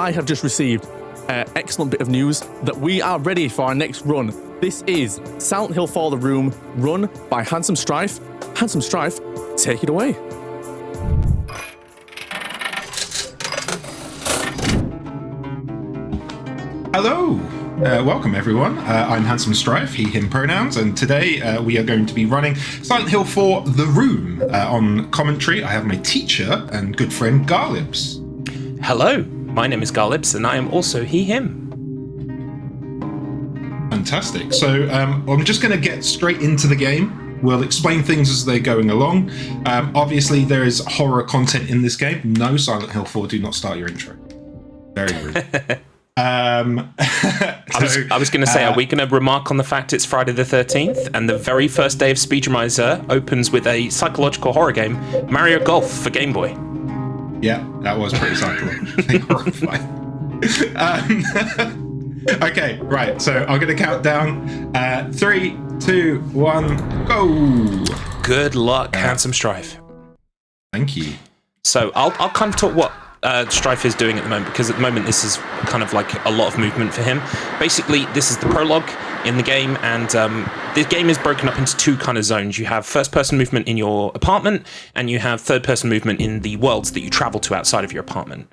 I have just received an excellent bit of news that we are ready for our next run. This is Silent Hill 4 The Room, run by HandsomeStrife. HandsomeStrife, take it away. Hello, welcome everyone. I'm HandsomeStrife, he, him pronouns, and today we are going to be running Silent Hill 4 The Room. On commentary, I have my teacher and good friend Garlibs. Hello, my name is Garlibs, and I am also he, him. Fantastic. So I'm just going to get straight into the game. We'll explain things as they're going along. Obviously, there is horror content in this game. No, Silent Hill 4, do not start your intro. Very rude. I was going to say, are we going to remark on the fact it's Friday the 13th and the very first day of Speedromizer opens with a psychological horror game, Mario Golf for Game Boy? Yeah, that was pretty psychologically horrifying. Okay, right, so I'm going to count down. 3, 2, 1, go! Good luck, HandsomeStrife. Thank you. So I'll kind of talk what Strife is doing at the moment, because at the moment this is kind of like a lot of movement for him. Basically, this is the prologue in the game, and the game is broken up into two kind of zones. You have first-person movement in your apartment, and you have third-person movement in the worlds that you travel to outside of your apartment.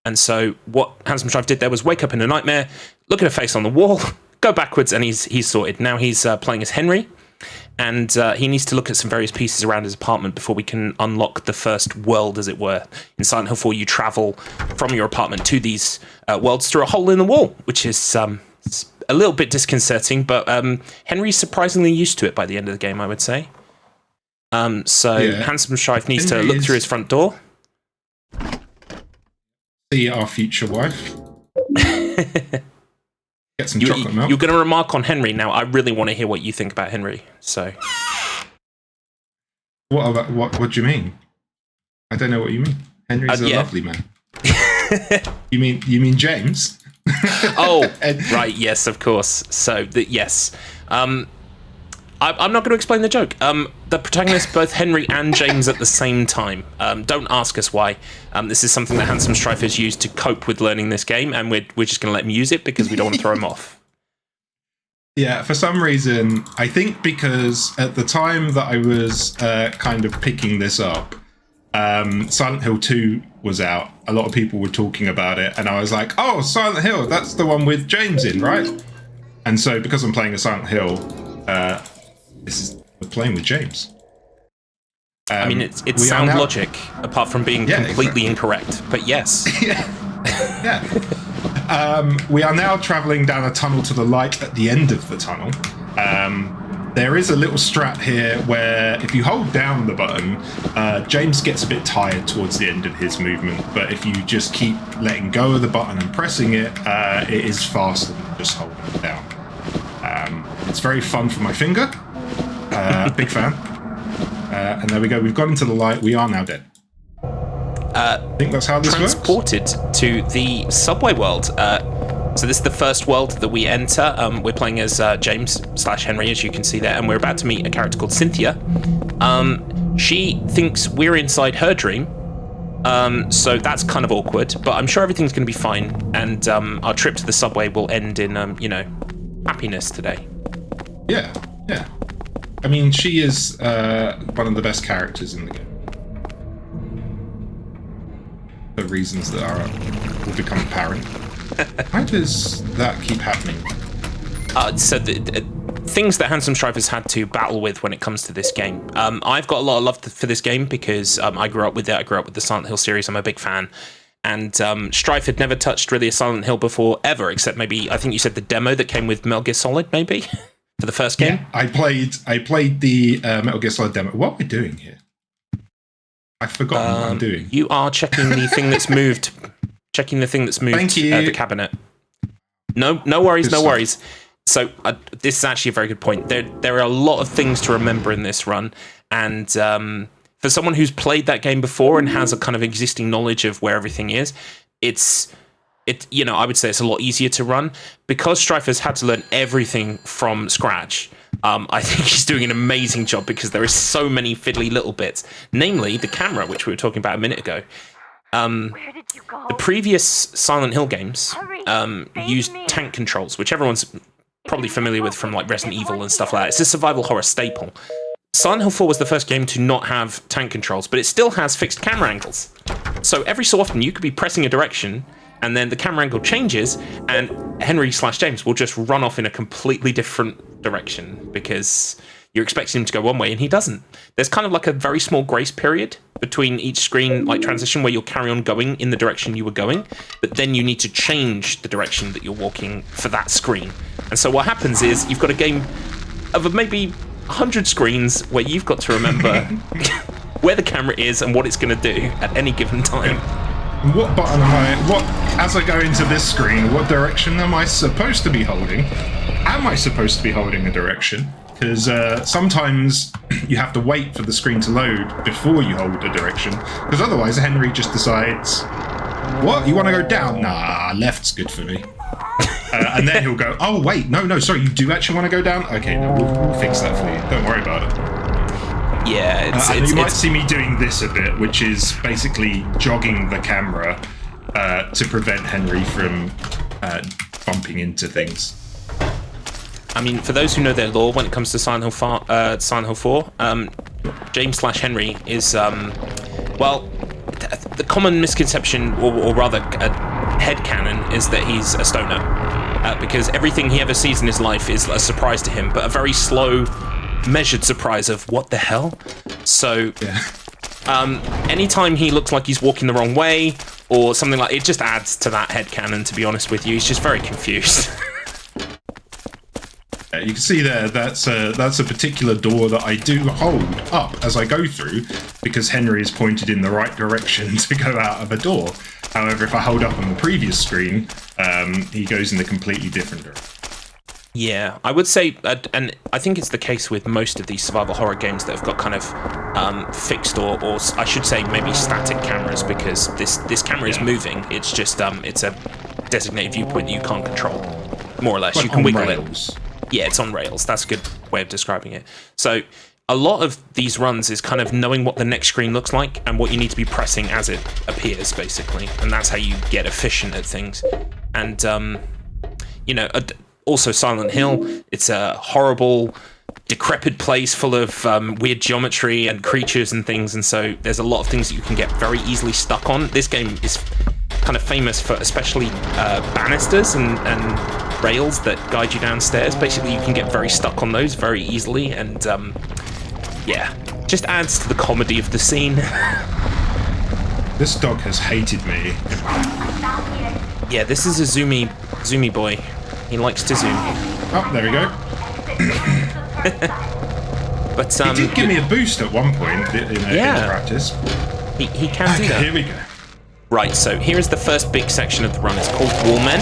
And so what HandsomeStrife did there was wake up in a nightmare, look at a face on the wall, go backwards, and he's sorted. Now he's playing as Henry, and he needs to look at some various pieces around his apartment before we can unlock the first world, as it were. In Silent Hill 4, you travel from your apartment to these worlds through a hole in the wall, which is a little bit disconcerting, but Henry's surprisingly used to it by the end of the game, I would say. HandsomeStrife needs to look through his front door. See our future wife. Get some chocolate milk. You're going to remark on Henry now. I really want to hear what you think about Henry. So, what do you mean? I don't know what you mean. Henry's a lovely man. You mean James? Oh, right. Yes, of course. So yes. I'm not going to explain the joke. The protagonists, both Henry and James at the same time. Don't ask us why. This is something that HandsomeStrife has used to cope with learning this game, and we're just going to let him use it because we don't want to throw him off. Yeah, for some reason, I think because at the time that I was kind of picking this up, Silent Hill 2 was out. A lot of people were talking about it, and I was like, oh, Silent Hill, that's the one with James in, right? And so because I'm playing a Silent Hill, we're playing with James. I mean, it's sound logic, apart from being completely incorrect. But yes. Yeah. We are now traveling down a tunnel to the light at the end of the tunnel. There is a little strat here where if you hold down the button, James gets a bit tired towards the end of his movement. But if you just keep letting go of the button and pressing it, it is faster than just holding it down. It's very fun for my finger. Big fan. And there we go. We've gone into the light. We are now dead. I think that's how this works. Transported to the subway world. So this is the first world that we enter. We're playing as James/Henry, as you can see there, and we're about to meet a character called Cynthia. She thinks we're inside her dream. So that's kind of awkward, but I'm sure everything's going to be fine. And our trip to the subway will end in, happiness today. Yeah. I mean, she is one of the best characters in the game. For reasons that will become apparent. Why does that keep happening? So the things that HandsomeStrife has had to battle with when it comes to this game. I've got a lot of love for this game because I grew up with it. I grew up with the Silent Hill series. I'm a big fan. And Strife had never touched really a Silent Hill before, ever, except maybe, I think you said the demo that came with Metal Gear Solid, maybe? For the first game? Yeah, I played the Metal Gear Solid demo. What are we doing here? I've forgotten what I'm doing. You are checking the thing that's moved. Checking the thing that's moved. Thank you. The cabinet. No worries. So this is actually a very good point. There are a lot of things to remember in this run, and for someone who's played that game before and has a kind of existing knowledge of where everything is, I would say it's a lot easier to run. Because Strife has had to learn everything from scratch, I think he's doing an amazing job because there is so many fiddly little bits, namely the camera, which we were talking about a minute ago. The previous Silent Hill games used tank controls, which everyone's probably familiar with from like Resident Evil and stuff like that. It's a survival horror staple. Silent Hill 4 was the first game to not have tank controls, but it still has fixed camera angles. So every so often you could be pressing a direction and then the camera angle changes and Henry/James will just run off in a completely different direction because you're expecting him to go one way and he doesn't. There's kind of like a very small grace period between each screen like transition where you'll carry on going in the direction you were going, but then you need to change the direction that you're walking for that screen. And so what happens is you've got a game of maybe 100 screens where you've got to remember where the camera is and what it's going to do at any given time. What button as I go into this screen, what direction am I supposed to be holding? Am I supposed to be holding a direction? Because sometimes you have to wait for the screen to load before you hold a direction, because otherwise Henry just decides, what, you want to go down? Nah, left's good for me. And then he'll go, oh wait, no, sorry, you do actually want to go down? Okay, no, we'll fix that for you. Don't worry about it. Yeah, you might see me doing this a bit, which is basically jogging the camera to prevent Henry from bumping into things. I mean, for those who know their lore when it comes to Silent Hill 4, James/Henry is, well, the common misconception, or rather headcanon, is that he's a stoner. Because everything he ever sees in his life is a surprise to him, but a very slow, measured surprise of what the hell? So, anytime he looks like he's walking the wrong way, or something like it, just adds to that headcanon, to be honest with you. He's just very confused. You can see there, that's a particular door that I do hold up as I go through, because Henry is pointed in the right direction to go out of a door. However, if I hold up on the previous screen, he goes in a completely different direction. Yeah, I would say, and I think it's the case with most of these survival horror games that have got kind of fixed or I should say maybe static cameras, because this camera is moving. It's just it's a designated viewpoint that you can't control, more or less. Like you can wiggle rails. it. Yeah, it's on rails. That's a good way of describing it. So a lot of these runs is kind of knowing what the next screen looks like and what you need to be pressing as it appears, basically. And that's how you get efficient at things. And, also Silent Hill, it's a horrible, decrepit place full of weird geometry and creatures and things. And so there's a lot of things that you can get very easily stuck on. This game is kind of famous for especially banisters and rails that guide you downstairs. Basically, you can get very stuck on those very easily, and just adds to the comedy of the scene. This dog has hated me. Yeah, this is a zoomy boy. He likes to zoom. Oh, there we go. But he did give me a boost at one point in practice. He can do that. Here we go. Right, so here is the first big section of the run. It's called Wallmen.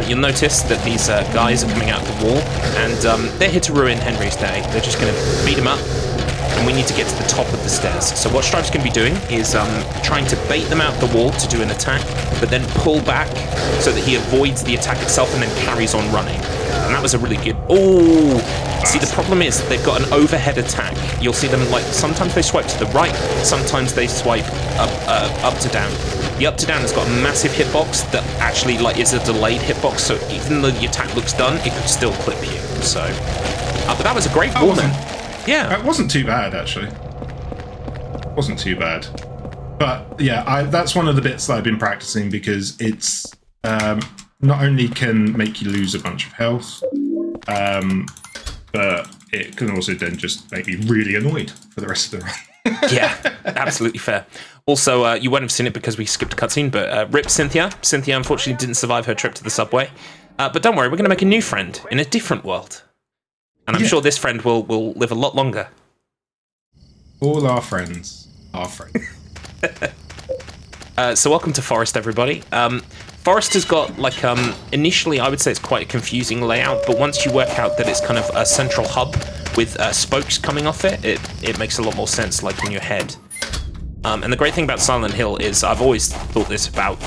You'll notice that these guys are coming out of the wall, and they're here to ruin Henry's day. They're just going to beat him up, and we need to get to the top of the stairs. So what Strife's going to be doing is trying to bait them out the wall to do an attack, but then pull back so that he avoids the attack itself and then carries on running. And that was a really good... Oh! See, the problem is they've got an overhead attack. You'll see them, like, sometimes they swipe to the right, sometimes they swipe up to down. The up to down has got a massive hitbox that actually like is a delayed hitbox, so even though the attack looks done, it could still clip you. So, but that was a great Wallman. Yeah, it wasn't too bad actually. Wasn't too bad, but yeah, that's one of the bits that I've been practicing because it's not only can make you lose a bunch of health, but it can also then just make me really annoyed for the rest of the run. Yeah, absolutely fair. Also, you won't have seen it because we skipped a cutscene, but rip Cynthia. Cynthia unfortunately didn't survive her trip to the subway. But don't worry, we're going to make a new friend in a different world. And I'm sure this friend will live a lot longer. All our friends are friends. So welcome to Forest, everybody. Forest has got, like, initially I would say it's quite a confusing layout, but once you work out that it's kind of a central hub with spokes coming off it, it makes a lot more sense, like, in your head. And the great thing about Silent Hill is I've always thought this about,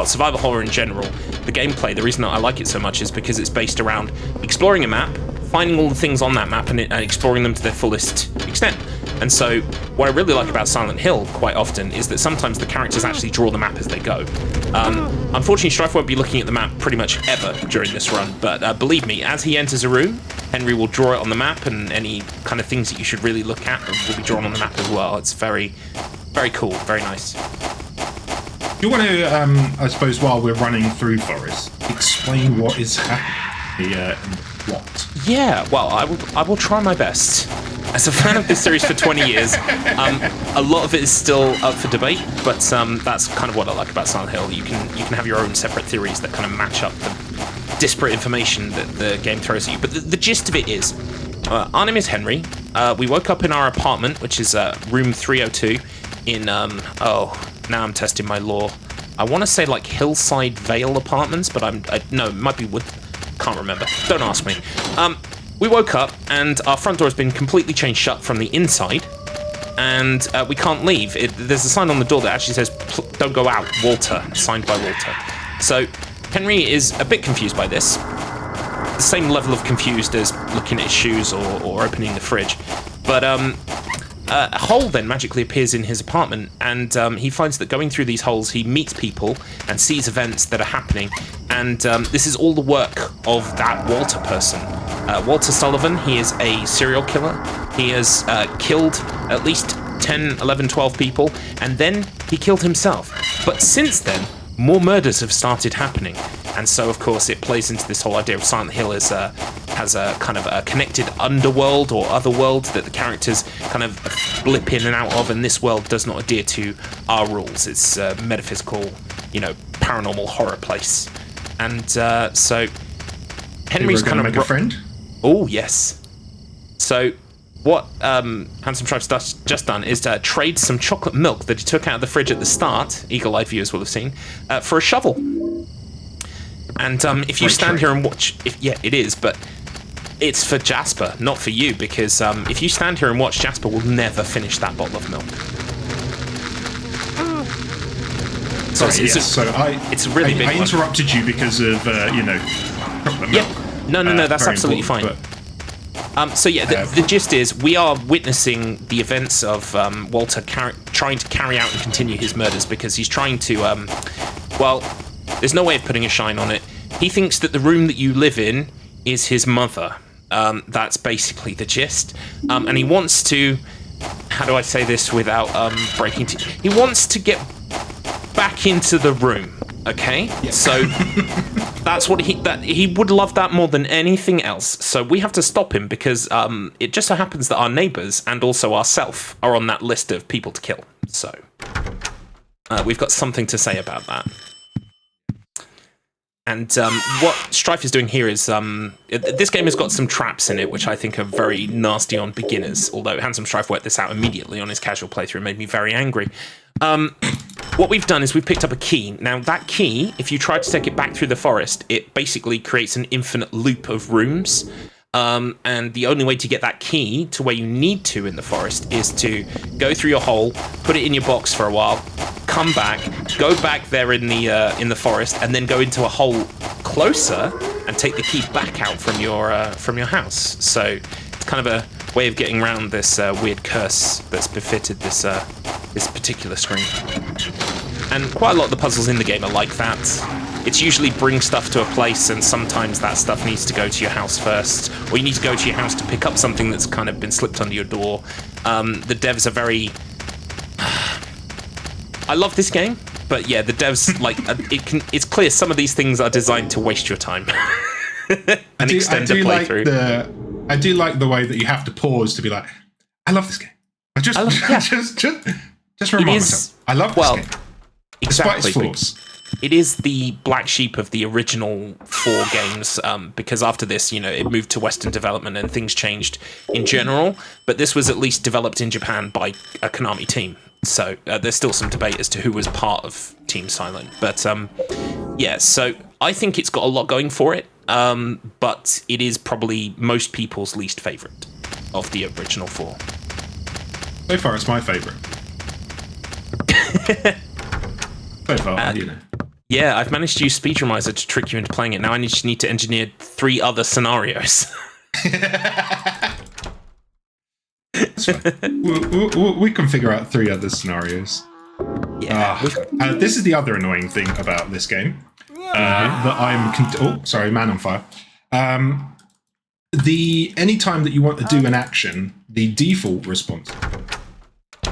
survival horror in general. The gameplay, the reason that I like it so much is because it's based around exploring a map, finding all the things on that map and exploring them to their fullest extent. And so what I really like about Silent Hill quite often is that sometimes the characters actually draw the map as they go. Unfortunately, Strife won't be looking at the map pretty much ever during this run, but believe me, as he enters a room, Henry will draw it on the map, and any kind of things that you should really look at will be drawn on the map as well. It's very, very cool, very nice. Do you want to, I suppose, while we're running through Forest, explain what is happening here and what? Yeah, well, I will try my best. As a fan of this series for 20 years, a lot of it is still up for debate, but that's kind of what I like about Silent Hill. You can have your own separate theories that kind of match up the disparate information that the game throws at you. But the gist of it is, our name is Henry. We woke up in our apartment, which is room 302 in, now I'm testing my lore. I want to say like Hillside Vale Apartments, but no, it might be Wood. Can't remember. Don't ask me. We woke up and our front door has been completely chained shut from the inside, and we can't leave. There's a sign on the door that actually says, "Don't go out, Walter," signed by Walter. So Henry is a bit confused by this. The same level of confused as looking at his shoes or opening the fridge. But a hole then magically appears in his apartment, and he finds that going through these holes, he meets people and sees events that are happening. And this is all the work of that Walter person. Walter Sullivan, he is a serial killer. He has killed at least 10, 11, 12 people, and then he killed himself. But since then, more murders have started happening. And so, of course, it plays into this whole idea of Silent Hill has a kind of a connected underworld or other world that the characters kind of blip in and out of, and this world does not adhere to our rules. It's a metaphysical, paranormal horror place. And so Henry's kind of make a friend. Oh yes. So what HandsomeStrife's just done is to trade some chocolate milk that he took out of the fridge at the start. Eagle-eyed viewers will have seen for a shovel. And if you stand here and watch, it is, but it's for Jasper, not for you, because if you stand here and watch, Jasper will never finish that bottle of milk. So it's really big. I interrupted you because of chocolate milk. Yeah, no, that's absolutely fine. So yeah, the gist is we are witnessing the events of Walter trying to carry out and continue his murders because he's trying to, there's no way of putting a shine on it. He thinks that the room that you live in is his mother. That's basically the gist. And he wants to, how do I say this without breaking he wants to get back into the room, okay? Yeah. So that's what he would love that more than anything else. So we have to stop him because it just so happens that our neighbours and also ourselves are on that list of people to kill. So we've got something to say about that. And what Strife is doing here is, this game has got some traps in it, which I think are very nasty on beginners, although HandsomeStrife worked this out immediately on his casual playthrough and made me very angry. What we've done is we've picked up a key. Now, that key, if you try to take it back through the forest, it basically creates an infinite loop of rooms. And the only way to get that key to where you need to in the forest is to go through your hole, put it in your box for a while, come back, go back there in the forest, and then go into a hole closer and take the key back out from your house. So it's kind of a way of getting around this weird curse that's befitted this particular screen. And quite a lot of the puzzles in the game are like that. It's usually bring stuff to a place, and sometimes that stuff needs to go to your house first, or you need to go to your house to pick up something that's kind of been slipped under your door. The devs are very... I love this game, but yeah, the devs, it's clear some of these things are designed to waste your time and extend the playthrough. I do like the way that you have to pause to be like, I love this game. Just remind myself, I love this game. Despite its flaws. It is the black sheep of the original 4 games, because after this, it moved to Western development and things changed in general, but this was at least developed in Japan by a Konami team. So there's still some debate as to who was part of Team Silent. But yeah, so I think it's got a lot going for it, but it is probably most people's least favourite of the original 4. So far, it's my favourite. So far, Yeah, I've managed to use Speedromizer to trick you into playing it. Now I just need to engineer 3 other scenarios. It's fine. We can figure out 3 other scenarios. Yeah. This is the other annoying thing about this game. That I'm... sorry, man on fire. Anytime that you want to do an action, the default response.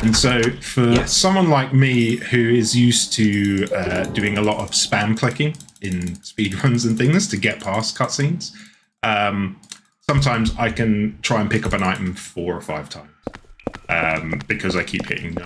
And so for someone like me who is used to doing a lot of spam clicking in speedruns and things to get past cutscenes, sometimes I can try and pick up an item 4 or 5 times because I keep hitting no.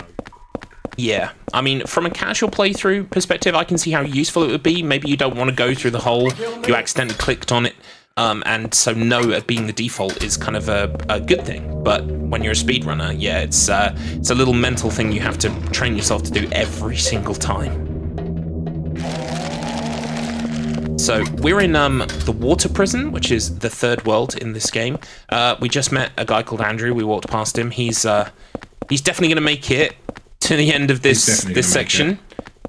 Yeah, I mean, from a casual playthrough perspective, I can see how useful it would be. Maybe you don't want to go through the whole, you accidentally clicked on it, and so no being the default is kind of a good thing. But when you're a speedrunner, yeah, it's a little mental thing you have to train yourself to do every single time. So we're in the water prison, which is the 3rd world in this game. We just met a guy called Andrew. We walked past him. He's definitely going to make it to the end of this section.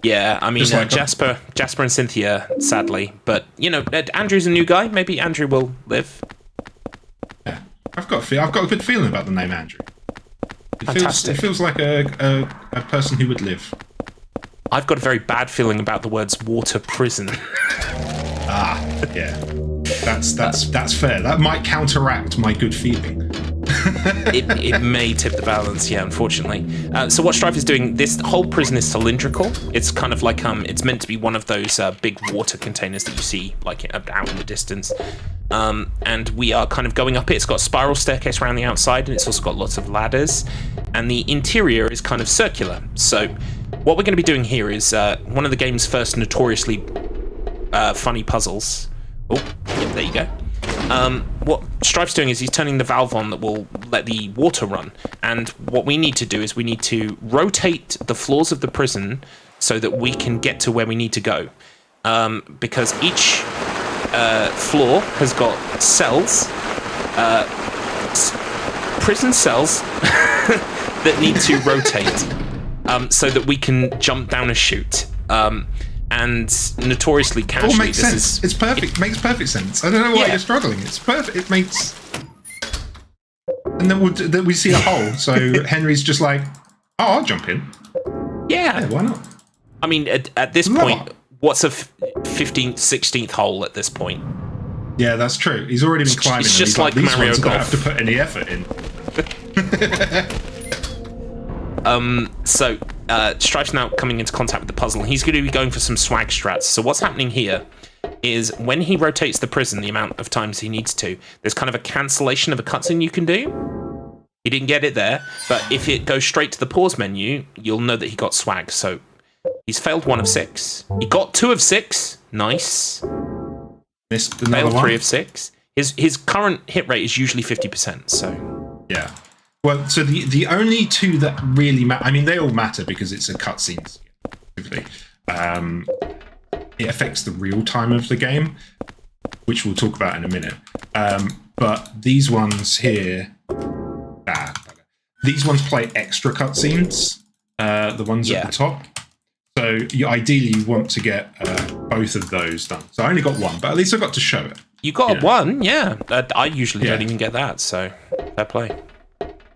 Yeah, I mean, like Jasper and Cynthia, sadly. But, you know, Andrew's a new guy. Maybe Andrew will live. Yeah, I've got a good feeling about the name Andrew. Fantastic. It feels like a person who would live. I've got a very bad feeling about the words water prison. Yeah. That's fair. That might counteract my good feeling. It may tip the balance, yeah, unfortunately. So what Strife is doing, this whole prison is cylindrical. It's kind of like, it's meant to be one of those big water containers that you see, like, out in the distance. And we are kind of going up it. It's got a spiral staircase around the outside, and it's also got lots of ladders. And the interior is kind of circular. So what we're going to be doing here is one of the game's first notoriously funny puzzles. Oh, yep, there you go. What Strife's doing is he's turning the valve on that will let the water run. And what we need to do is we need to rotate the floors of the prison so that we can get to where we need to go. Because each floor has got cells, prison cells that need to rotate so that we can jump down a chute. And notoriously casually, makes sense. It's perfect. It makes perfect sense. I don't know why you're struggling. It's perfect. It makes. And then we see a hole. So Henry's just like, "Oh, I'll jump in." Yeah, why not? I mean, at this point, what's a 15th, 16th hole at this point? Yeah, that's true. He's already been climbing. It's just like Mario Golf. Don't have to put any effort in. So Strife's now coming into contact with the puzzle. He's going to be going for some swag strats. So what's happening here is when he rotates the prison the amount of times he needs to, there's kind of a cancellation of a cutscene you can do. He didn't get it there, but if it goes straight to the pause menu, you'll know that he got swag. So he's failed 1 of 6. He got 2 of 6. Nice. Missed another failed one. 3 of 6. His current hit rate is usually 50%. So yeah. Well, so the only 2 that really matter, I mean, they all matter because it's a cutscene. It affects the real time of the game, which we'll talk about in a minute. But these ones here, these ones play extra cutscenes, the ones at the top. So ideally you want to get both of those done. So I only got 1, but at least I got to show it. You got 1, yeah. I usually don't even get that, so fair play.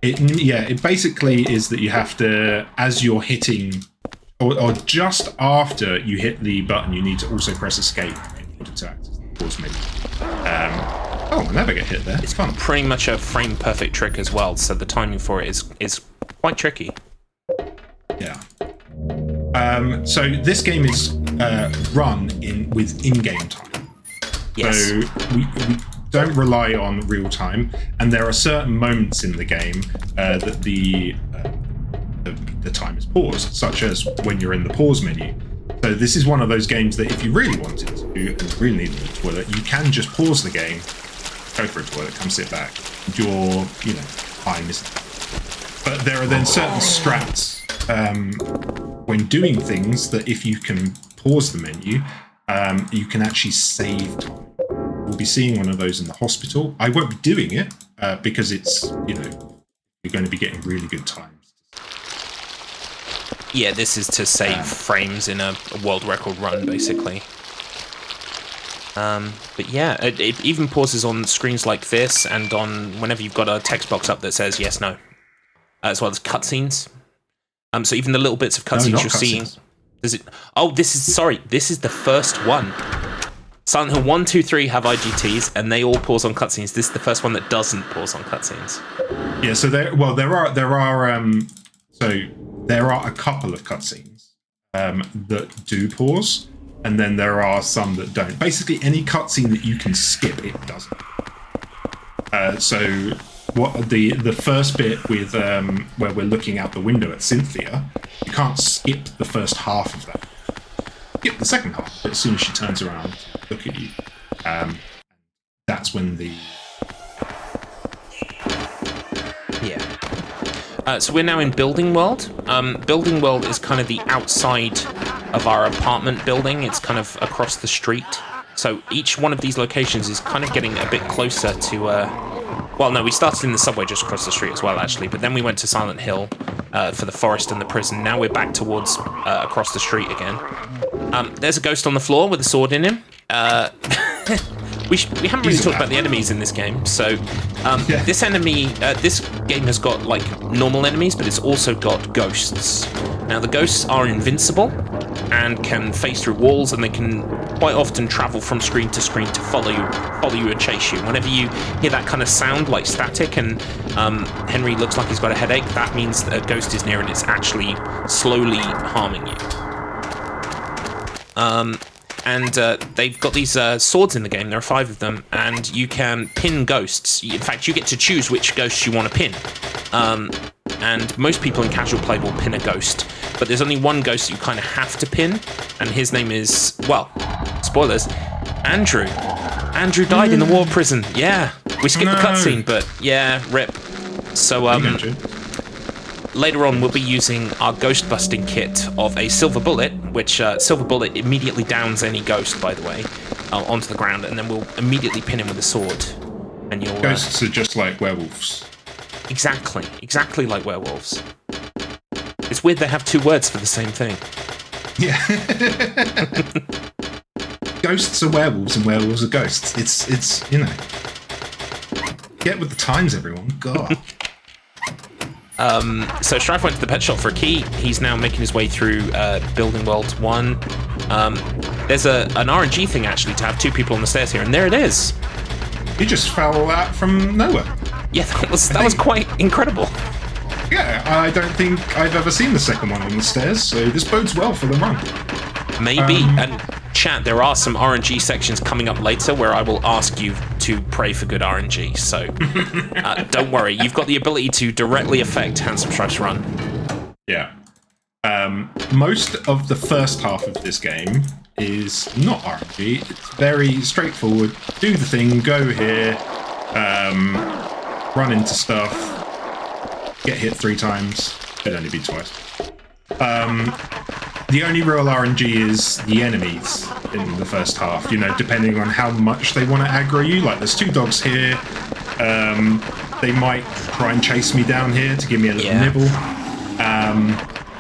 It basically is that you have to, as you're hitting, or just after you hit the button, you need to also press escape in order to access the pause menu. I never get hit there. It's fun. Pretty much a frame perfect trick as well, so the timing for it is quite tricky. Yeah. So this game is run with in-game time. Yes. So we don't rely on real time, and there are certain moments in the game that the time is paused, such as when you're in the pause menu. So this is one of those games that if you really wanted to and really needed the toilet, you can just pause the game, go for a toilet, come sit back. Your time is. But there are then certain strats when doing things that if you can pause the menu, you can actually save time. We'll be seeing one of those in the hospital. I won't be doing it because it's, you're going to be getting really good times. Yeah, this is to save frames in a world record run, basically. But yeah, it even pauses on screens like this and on whenever you've got a text box up that says yes, no. as well as cutscenes. So even the little bits of No, cutscenes not you're seeing. cutscenes. Does it? Oh, this is the first one. Silent Hill 1, 2, 3 have IGTs, and they all pause on cutscenes. This is the first one that doesn't pause on cutscenes. Yeah, so there are a couple of cutscenes that do pause, and then there are some that don't. Basically, any cutscene that you can skip, it doesn't. So what the first bit with where we're looking out the window at Cynthia, you can't skip the first half of that. Skip the second half, but as soon as she turns around to look at you, that's when the So we're now in Building World. Building World is kind of the outside of our apartment building. It's kind of across the street. So each one of these locations is kind of getting a bit closer to... well, no, we started in the subway just across the street as well, actually. But then we went to Silent Hill for the forest and the prison. Now we're back towards across the street again. There's a ghost on the floor with a sword in him. We haven't really talked about the enemies in this game. So this game has got like normal enemies, but it's also got ghosts. Now the ghosts are invincible and can phase through walls, and they can quite often travel from screen to screen to follow you and chase you. Whenever you hear that kind of sound like static and Henry looks like he's got a headache, that means that a ghost is near and it's actually slowly harming you. And they've got these swords in the game. There are 5 of them, and you can pin ghosts. In fact, you get to choose which ghosts you want to pin. And most people in casual play will pin a ghost, but there's only one ghost you kind of have to pin, and his name is, well, spoilers, Andrew. Andrew died in the war prison. Yeah, we skipped the cutscene, but yeah, rip. So later on, we'll be using our ghost busting kit of a silver bullet, which silver bullet immediately downs any ghost, by the way, onto the ground, and then we'll immediately pin him with a sword. And you'll ghosts are just like werewolves. Exactly like werewolves. It's weird they have 2 words for the same thing. Yeah. Ghosts are werewolves and werewolves are ghosts. It's you know. Get with the times, everyone. God. So Strife went to the pet shop for a key. He's now making his way through Building World 1. There's an RNG thing actually to have 2 people on the stairs here, and there it is. You just fell out from nowhere. Yeah, that was quite incredible. Yeah, I don't think I've ever seen the second one on the stairs, so this bodes well for the run. Maybe. And chat, there are some RNG sections coming up later where I will ask you to pray for good RNG. So don't worry, you've got the ability to directly affect HandsomeStrife's run. Yeah. Most of the first half of this game is not RNG. It's very straightforward. Do the thing, go here, run into stuff, get hit 3 times. It'd only be twice. The only real RNG is the enemies in the first half, you know, depending on how much they want to aggro you. Like, there's 2 dogs here. They might try and chase me down here to give me a little nibble.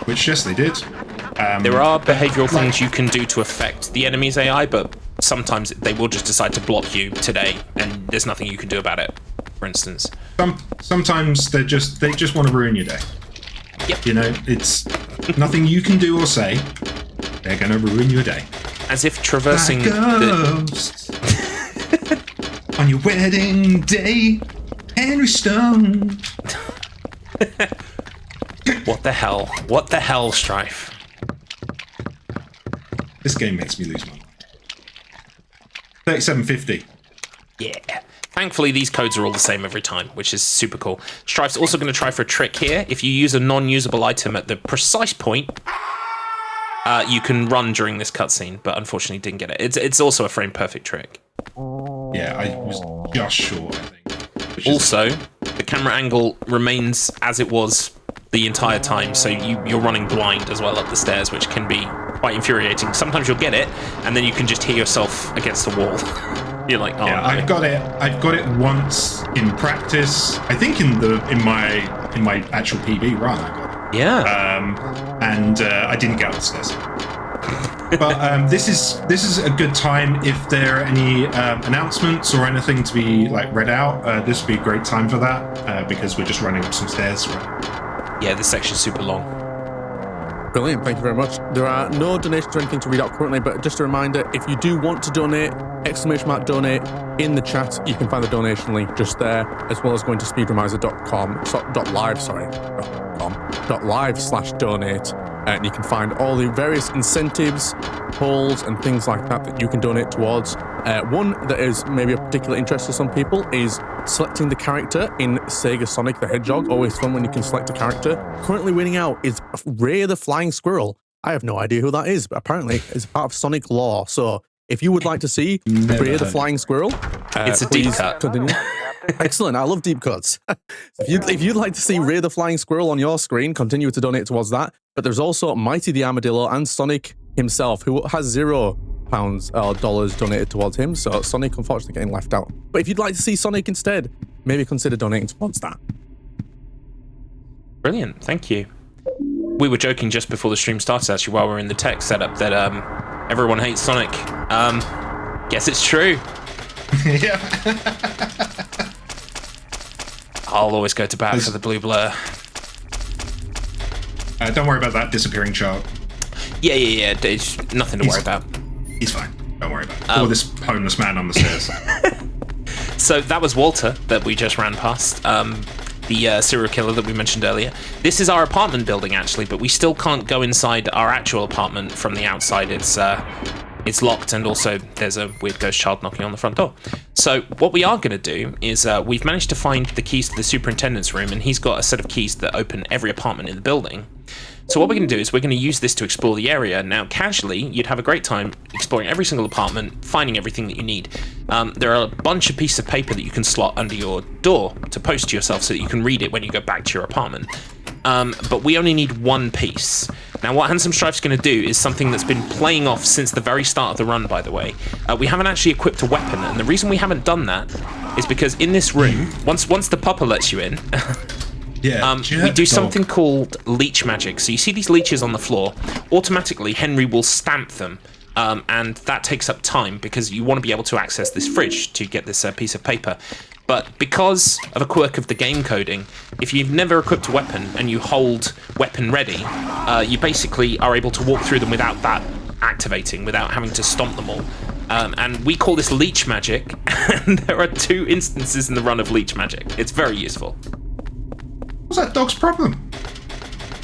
Which, yes, they did. There are behavioral things you can do to affect the enemy's AI, but sometimes they will just decide to block you today, and there's nothing you can do about it, for instance. Sometimes they just want to ruin your day. Yep. You know, it's nothing you can do or say. They're going to ruin your day. As if traversing ghost on your wedding day, Henry Stone. What the hell? What the hell, Strife? This game makes me lose my mind. 37.50. Yeah. Thankfully, these codes are all the same every time, which is super cool. Strife's also going to try for a trick here. If you use a non-usable item at the precise point, you can run during this cutscene, but unfortunately didn't get it. It's also a frame-perfect trick. Yeah, I was just short, I think. Also, the camera angle remains as it was the entire time, so you're running blind as well up the stairs, which can be quite infuriating. Sometimes you'll get it, and then you can just hear yourself against the wall. You're like, oh, yeah, no. I've got it once in practice. I think in my actual PB run, I got it. Yeah. And I didn't get up the stairs. But this is a good time if there are any announcements or anything to be like read out. This would be a great time for that because we're just running up some stairs. Yeah, this section's super long. Brilliant, thank you very much. There are no donations or anything to read out currently, but just a reminder, if you do want to donate, !donate in the chat. You can find the donation link just there, as well as going to speedromizer.live/donate. And you can find all the various incentives, polls, and things like that you can donate towards. One that is maybe of particular interest to some people is selecting the character in Sega Sonic the Hedgehog. Always fun when you can select a character. Currently winning out is Ray the Flying Squirrel. I have no idea who that is, but apparently it's part of Sonic lore. So if you would like to see Ray the Flying Squirrel, it's a deep cut. Continue. Excellent. I love deep cuts. If you'd like to see Ray the Flying Squirrel on your screen, continue to donate towards that. But there's also Mighty the Armadillo and Sonic himself, who has £0 or dollars donated towards him. So Sonic, unfortunately, getting left out. But if you'd like to see Sonic instead, maybe consider donating towards that. Brilliant. Thank you. We were joking just before the stream started, actually, while we were in the tech setup, that everyone hates Sonic. Guess it's true. Yeah. I'll always go to bat for the blue blur. Don't worry about that disappearing shark. Yeah. There's nothing to worry about. He's fine. Don't worry about it. Or this homeless man on the stairs. So that was Walter that we just ran past. The serial killer that we mentioned earlier. This is our apartment building, actually, but we still can't go inside our actual apartment from the outside. It's locked, and also there's a weird ghost child knocking on the front door. So what we are going to do is we've managed to find the keys to the superintendent's room, and he's got a set of keys that open every apartment in the building. So what we're going to do is we're going to use this to explore the area. Now, casually, you'd have a great time exploring every single apartment, finding everything that you need. There are a bunch of pieces of paper that you can slot under your door to post to yourself so that you can read it when you go back to your apartment. But we only need one piece. Now, what HandsomeStrife's going to do is something that's been playing off since the very start of the run, by the way. We haven't actually equipped a weapon, and the reason we haven't done that is because in this room, once the pupper lets you in, we do something called leech magic. So you see these leeches on the floor. Automatically, Henry will stamp them, and that takes up time because you want to be able to access this fridge to get this piece of paper. But because of a quirk of the game coding, if you've never equipped a weapon and you hold weapon ready, you basically are able to walk through them without that activating, without having to stomp them all. And we call this leech magic, and there are 2 instances in the run of leech magic. It's very useful. What's that dog's problem?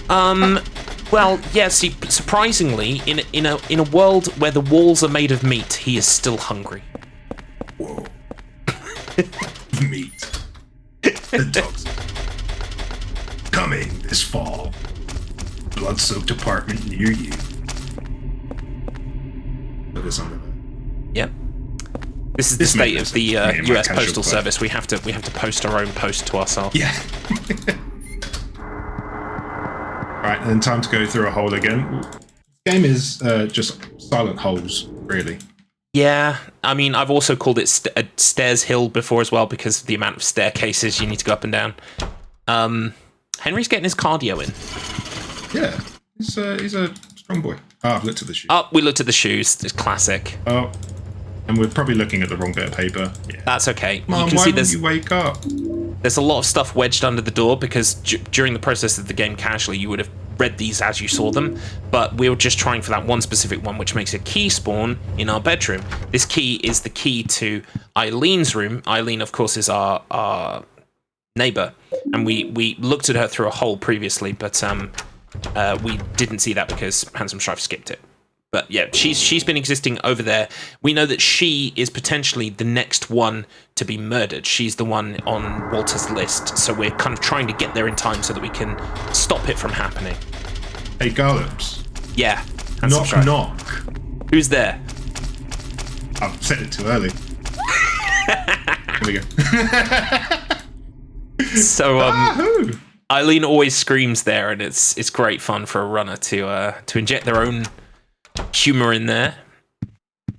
Well, yeah, see, surprisingly, in a world where the walls are made of meat, he is still hungry. Whoa. Meat. The dogs. Coming this fall. Blood-soaked apartment near you. Look at some of that. Yep. This is the state of the US Postal Service. We have to post our own post to ourselves. Yeah. Right, and then time to go through a hole again. The game is just silent holes, really. Yeah, I mean, I've also called it Stairs Hill before as well because of the amount of staircases you need to go up and down. Henry's getting his cardio in. Yeah, he's a strong boy. Oh, I've looked at the shoes. Oh, we looked at the shoes. It's classic. Oh, and we're probably looking at the wrong bit of paper. Yeah. That's okay. Mom, you can why see won't you wake up? There's a lot of stuff wedged under the door because during the process of the game casually, you would have read these as you saw them, but we were just trying for that one specific one, which makes a key spawn in our bedroom. This key is the key to Eileen's room. Eileen, of course, is our neighbor, and we looked at her through a hole previously, but we didn't see that because HandsomeStrife skipped it. But yeah, she's been existing over there. We know that she is potentially the next one to be murdered. She's the one on Walter's list, so we're kind of trying to get there in time so that we can stop it from happening. Hey, Garlops. Yeah. Knock, knock. Who's there? I've said it too early. Here we go. So, who? Eileen always screams there, and it's great fun for a runner to inject their own humor in there.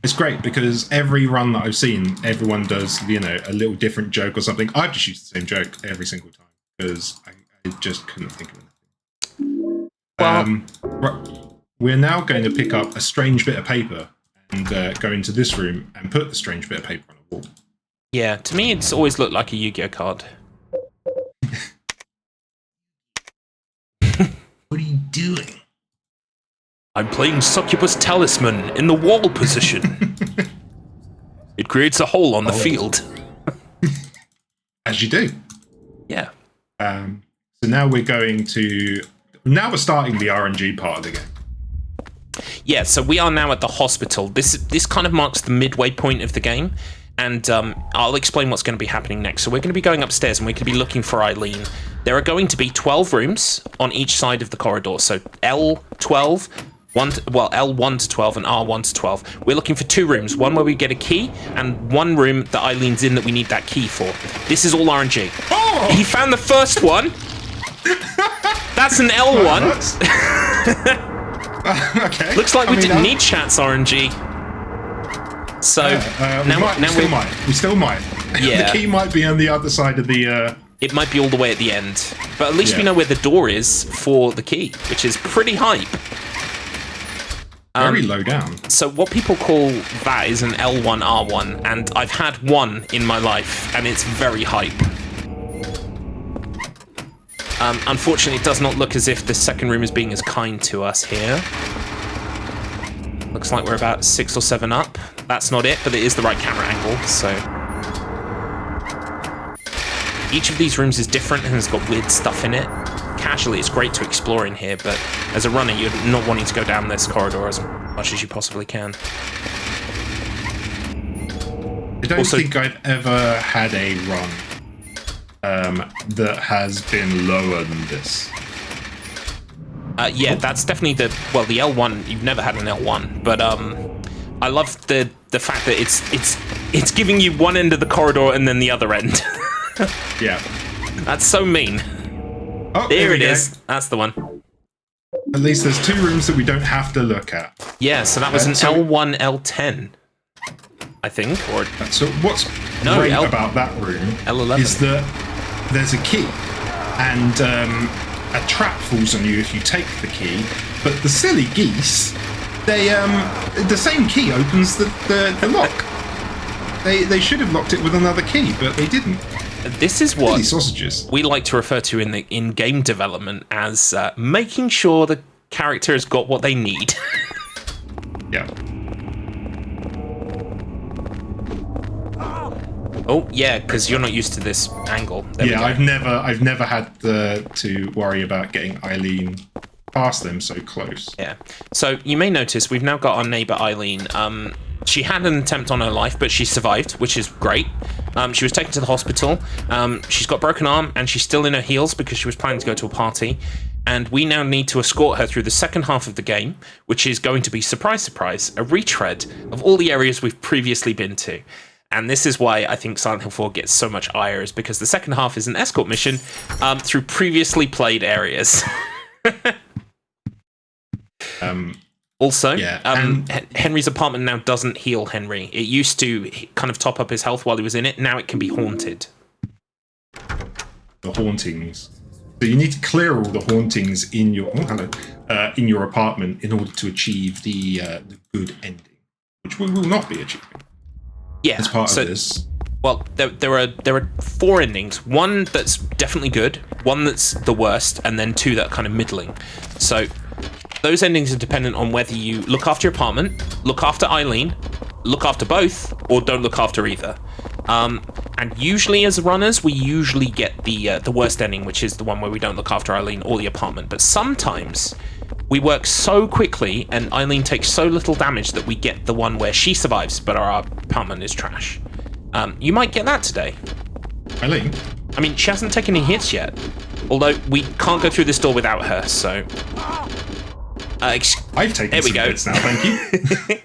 It's great because every run that I've seen, everyone does, a little different joke or something. I've just used the same joke every single time because I just couldn't think of anything. Well, we're now going to pick up a strange bit of paper and go into this room and put the strange bit of paper on a wall. Yeah, to me it's always looked like a Yu-Gi-Oh card. I'm playing Succubus Talisman in the wall position. It creates a hole on the field. As you do. Yeah. So now we're going to... Now we're starting the RNG part of the game. Yeah, so we are now at the hospital. This kind of marks the midway point of the game. And I'll explain what's going to be happening next. So we're going to be going upstairs and we're going to be looking for Eileen. There are going to be 12 rooms on each side of the corridor. So L12, L1 to 12 and R1 to 12. We're looking for 2 rooms. One where we get a key and 1 room that Eileen's in that we need that key for. This is all RNG. Oh! He found the first one. That's an L1. Okay. Looks like we didn't need chat's RNG. So we still might. Yeah. The key might be on the other side of the. It might be all the way at the end, but at least we know where the door is for the key, which is pretty hype. Very low down. So what people call that is an L1 R1, and I've had one in my life, and it's very hype. Unfortunately, it does not look as if the second room is being as kind to us here. Looks like we're about 6 or 7 up. That's not it, but it is the right camera angle, so... Each of these rooms is different and has got weird stuff in it. Casually, it's great to explore in here, but as a runner, you're not wanting to go down this corridor as much as you possibly can. I don't think I've ever had a run that has been lower than this. Yeah, that's definitely the L1. You've never had an L1, but I love the fact that it's giving you one end of the corridor and then the other end. Yeah, that's so mean. Oh, there it is. That's the one. At least there's 2 rooms that we don't have to look at. Yeah, so that was an L1, L10, I think. Or so what's great about that room L11 is that there's a key, and a trap falls on you if you take the key. But the silly geese, the same key opens the lock. They should have locked it with another key, but they didn't. This is what sausages. We like to refer to in game development as making sure the character has got what they need. Yeah. Oh yeah, because you're not used to this angle. Yeah, I've never had to worry about getting Eileen past them so close. Yeah. So you may notice we've now got our neighbor Eileen. She had an attempt on her life, but she survived, which is great. She was taken to the hospital. She's got a broken arm, and she's still in her heels because she was planning to go to a party. And we now need to escort her through the second half of the game, which is going to be, surprise, surprise, a retread of all the areas we've previously been to. And this is why I think Silent Hill 4 gets so much ire, is because the second half is an escort mission through previously played areas. Also, Henry's apartment now doesn't heal Henry. It used to kind of top up his health while he was in it. Now it can be haunted. The hauntings. So you need to clear all the hauntings in your in your apartment in order to achieve the good ending, which we will not be achieving. Yeah, as part of this. Well, there are 4 endings. One that's definitely good, one that's the worst, and then 2 that are kind of middling. So those endings are dependent on whether you look after your apartment, look after Eileen, look after both, or don't look after either. And usually as runners, we usually get the worst ending, which is the one where we don't look after Eileen or the apartment. But sometimes we work so quickly and Eileen takes so little damage that we get the one where she survives, but our apartment is trash. You might get that today. Eileen? I mean, she hasn't taken any hits yet. Although we can't go through this door without her, so... I've taken some hits now, thank you.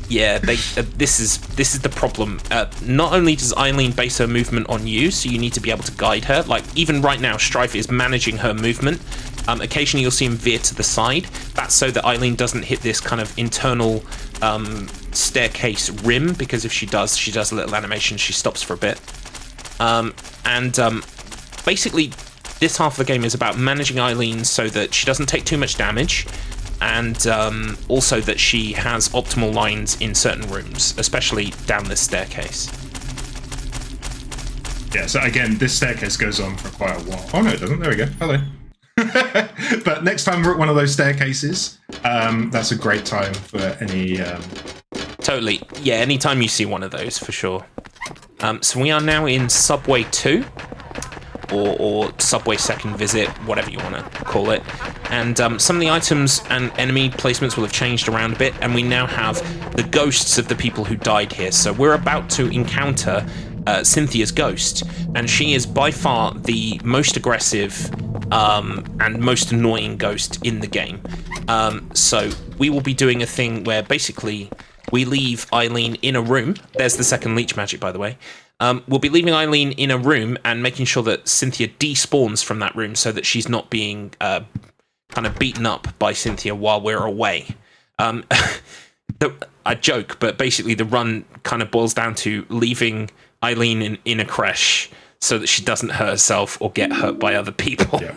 Yeah, this is the problem. Not only does Eileen base her movement on you, so you need to be able to guide her. Like, even right now, Strife is managing her movement. Occasionally you'll see him veer to the side. That's so that Eileen doesn't hit this kind of internal staircase rim, because if she does a little animation, she stops for a bit. Basically, this half of the game is about managing Eileen so that she doesn't take too much damage, and also that she has optimal lines in certain rooms, especially down this staircase. Yeah, so again, this staircase goes on for quite a while. Oh no, it doesn't. There we go. Hello. But next time we're at one of those staircases, that's a great time for any... Totally. Yeah, anytime you see one of those, for sure. So we are now in Subway 2. Or Subway Second Visit, whatever you want to call it. And some of the items and enemy placements will have changed around a bit, and we now have the ghosts of the people who died here. So we're about to encounter Cynthia's ghost, and she is by far the most aggressive and most annoying ghost in the game. So we will be doing a thing where basically we leave Eileen in a room. There's the second leech magic, by the way. We'll be leaving Eileen in a room and making sure that Cynthia despawns from that room so that she's not being kind of beaten up by Cynthia while we're away. I joke, but basically the run kind of boils down to leaving Eileen in a creche so that she doesn't hurt herself or get hurt by other people. Yeah.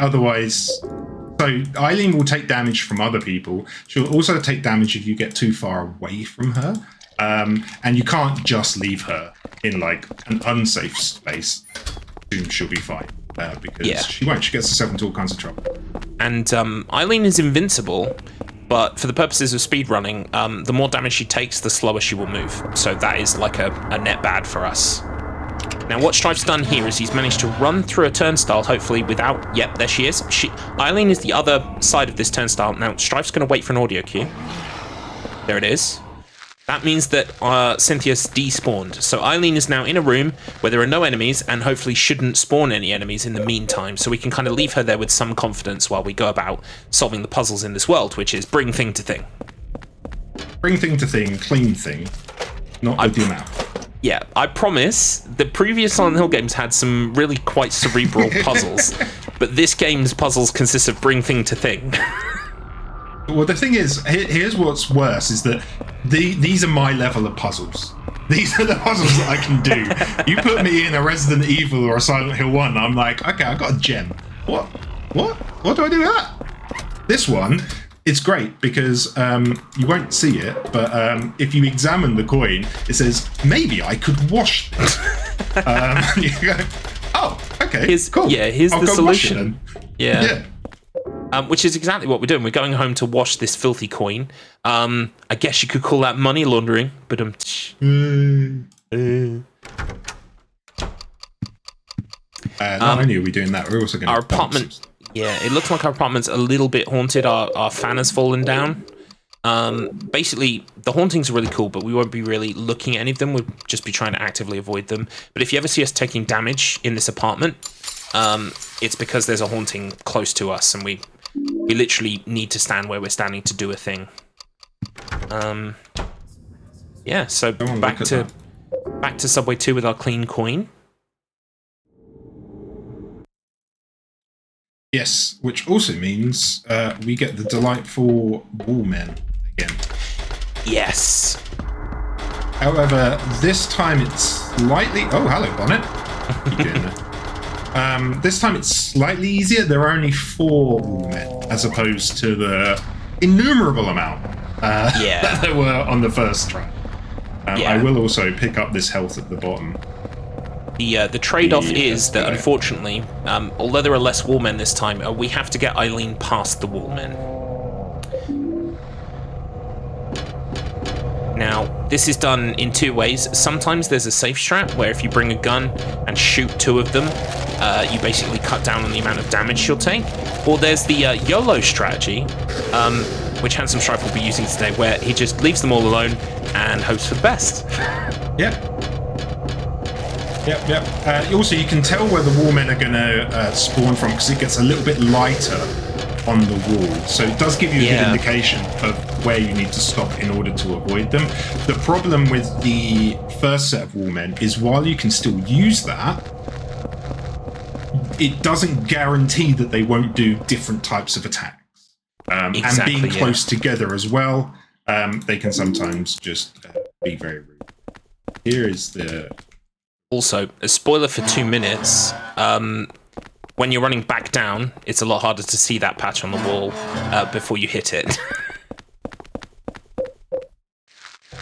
Otherwise... So Eileen will take damage from other people. She'll also take damage if you get too far away from her. And you can't just leave her in like an unsafe space. Soon she'll be fine because she won't. She gets herself into all kinds of trouble. And Eileen is invincible, but for the purposes of speedrunning, the more damage she takes, the slower she will move. So that is like a net bad for us. Now, what Strife's done here is he's managed to run through a turnstile, hopefully without... Yep, there she is. Eileen is the other side of this turnstile. Now, Strife's going to wait for an audio cue. There it is. That means that Cynthia's despawned. So Eileen is now in a room where there are no enemies and hopefully shouldn't spawn any enemies in the meantime. So we can kind of leave her there with some confidence while we go about solving the puzzles in this world, which is bring thing to thing. Bring thing to thing, clean thing, not with your mouth. Yeah, I promise the previous Silent Hill games had some really quite cerebral puzzles, but this game's puzzles consist of bring thing to thing. Well, the thing is, here's what's worse, is that these are my level of puzzles. These are the puzzles that I can do. You put me in a Resident Evil or a Silent Hill 1, I'm like, okay, I got a gem. What do I do with that? This one, it's great because you won't see it, but if you examine the coin, it says, maybe I could wash this. You go, oh, okay, cool. Yeah, here's I'll the go solution. Wash it then. Yeah. Which is exactly what we're doing. We're going home to wash this filthy coin. I guess you could call that money laundering, but not only are we doing that, we're also going to... Our apartment... Yeah, it looks like our apartment's a little bit haunted. Our fan has fallen down. Basically, the hauntings are really cool, but we won't be really looking at any of them. We'll just be trying to actively avoid them. But if you ever see us taking damage in this apartment, it's because there's a haunting close to us, and we literally need to stand where we're standing to do a thing. Yeah, so back to Subway 2 with our clean coin. Yes, which also means we get the delightful wallmen again. Yes. However, this time it's slightly... Oh, hello, Bonnet. What are you doing there? This time it's slightly easier. There are only 4 wallmen, as opposed to the innumerable amount that there were on the first try. I will also pick up this health at the bottom. The trade-off is that, unfortunately, although there are less wallmen this time, we have to get Eileen past the wallmen. Now, this is done in 2 ways. Sometimes there's a safe strat, where if you bring a gun and shoot 2 of them, you basically cut down on the amount of damage she'll take. Or there's the YOLO strategy, which HandsomeStrife will be using today, where he just leaves them all alone and hopes for the best. Yep. Also, you can tell where the wallmen are going to spawn from because it gets a little bit lighter on the wall. So it does give you a good indication of where you need to stop in order to avoid them. The problem with the first set of wallmen is while you can still use that, it doesn't guarantee that they won't do different types of attacks. And being close together as well, they can sometimes just be very rude. Here is the... Also, a spoiler for 2 minutes, when you're running back down, it's a lot harder to see that patch on the wall before you hit it.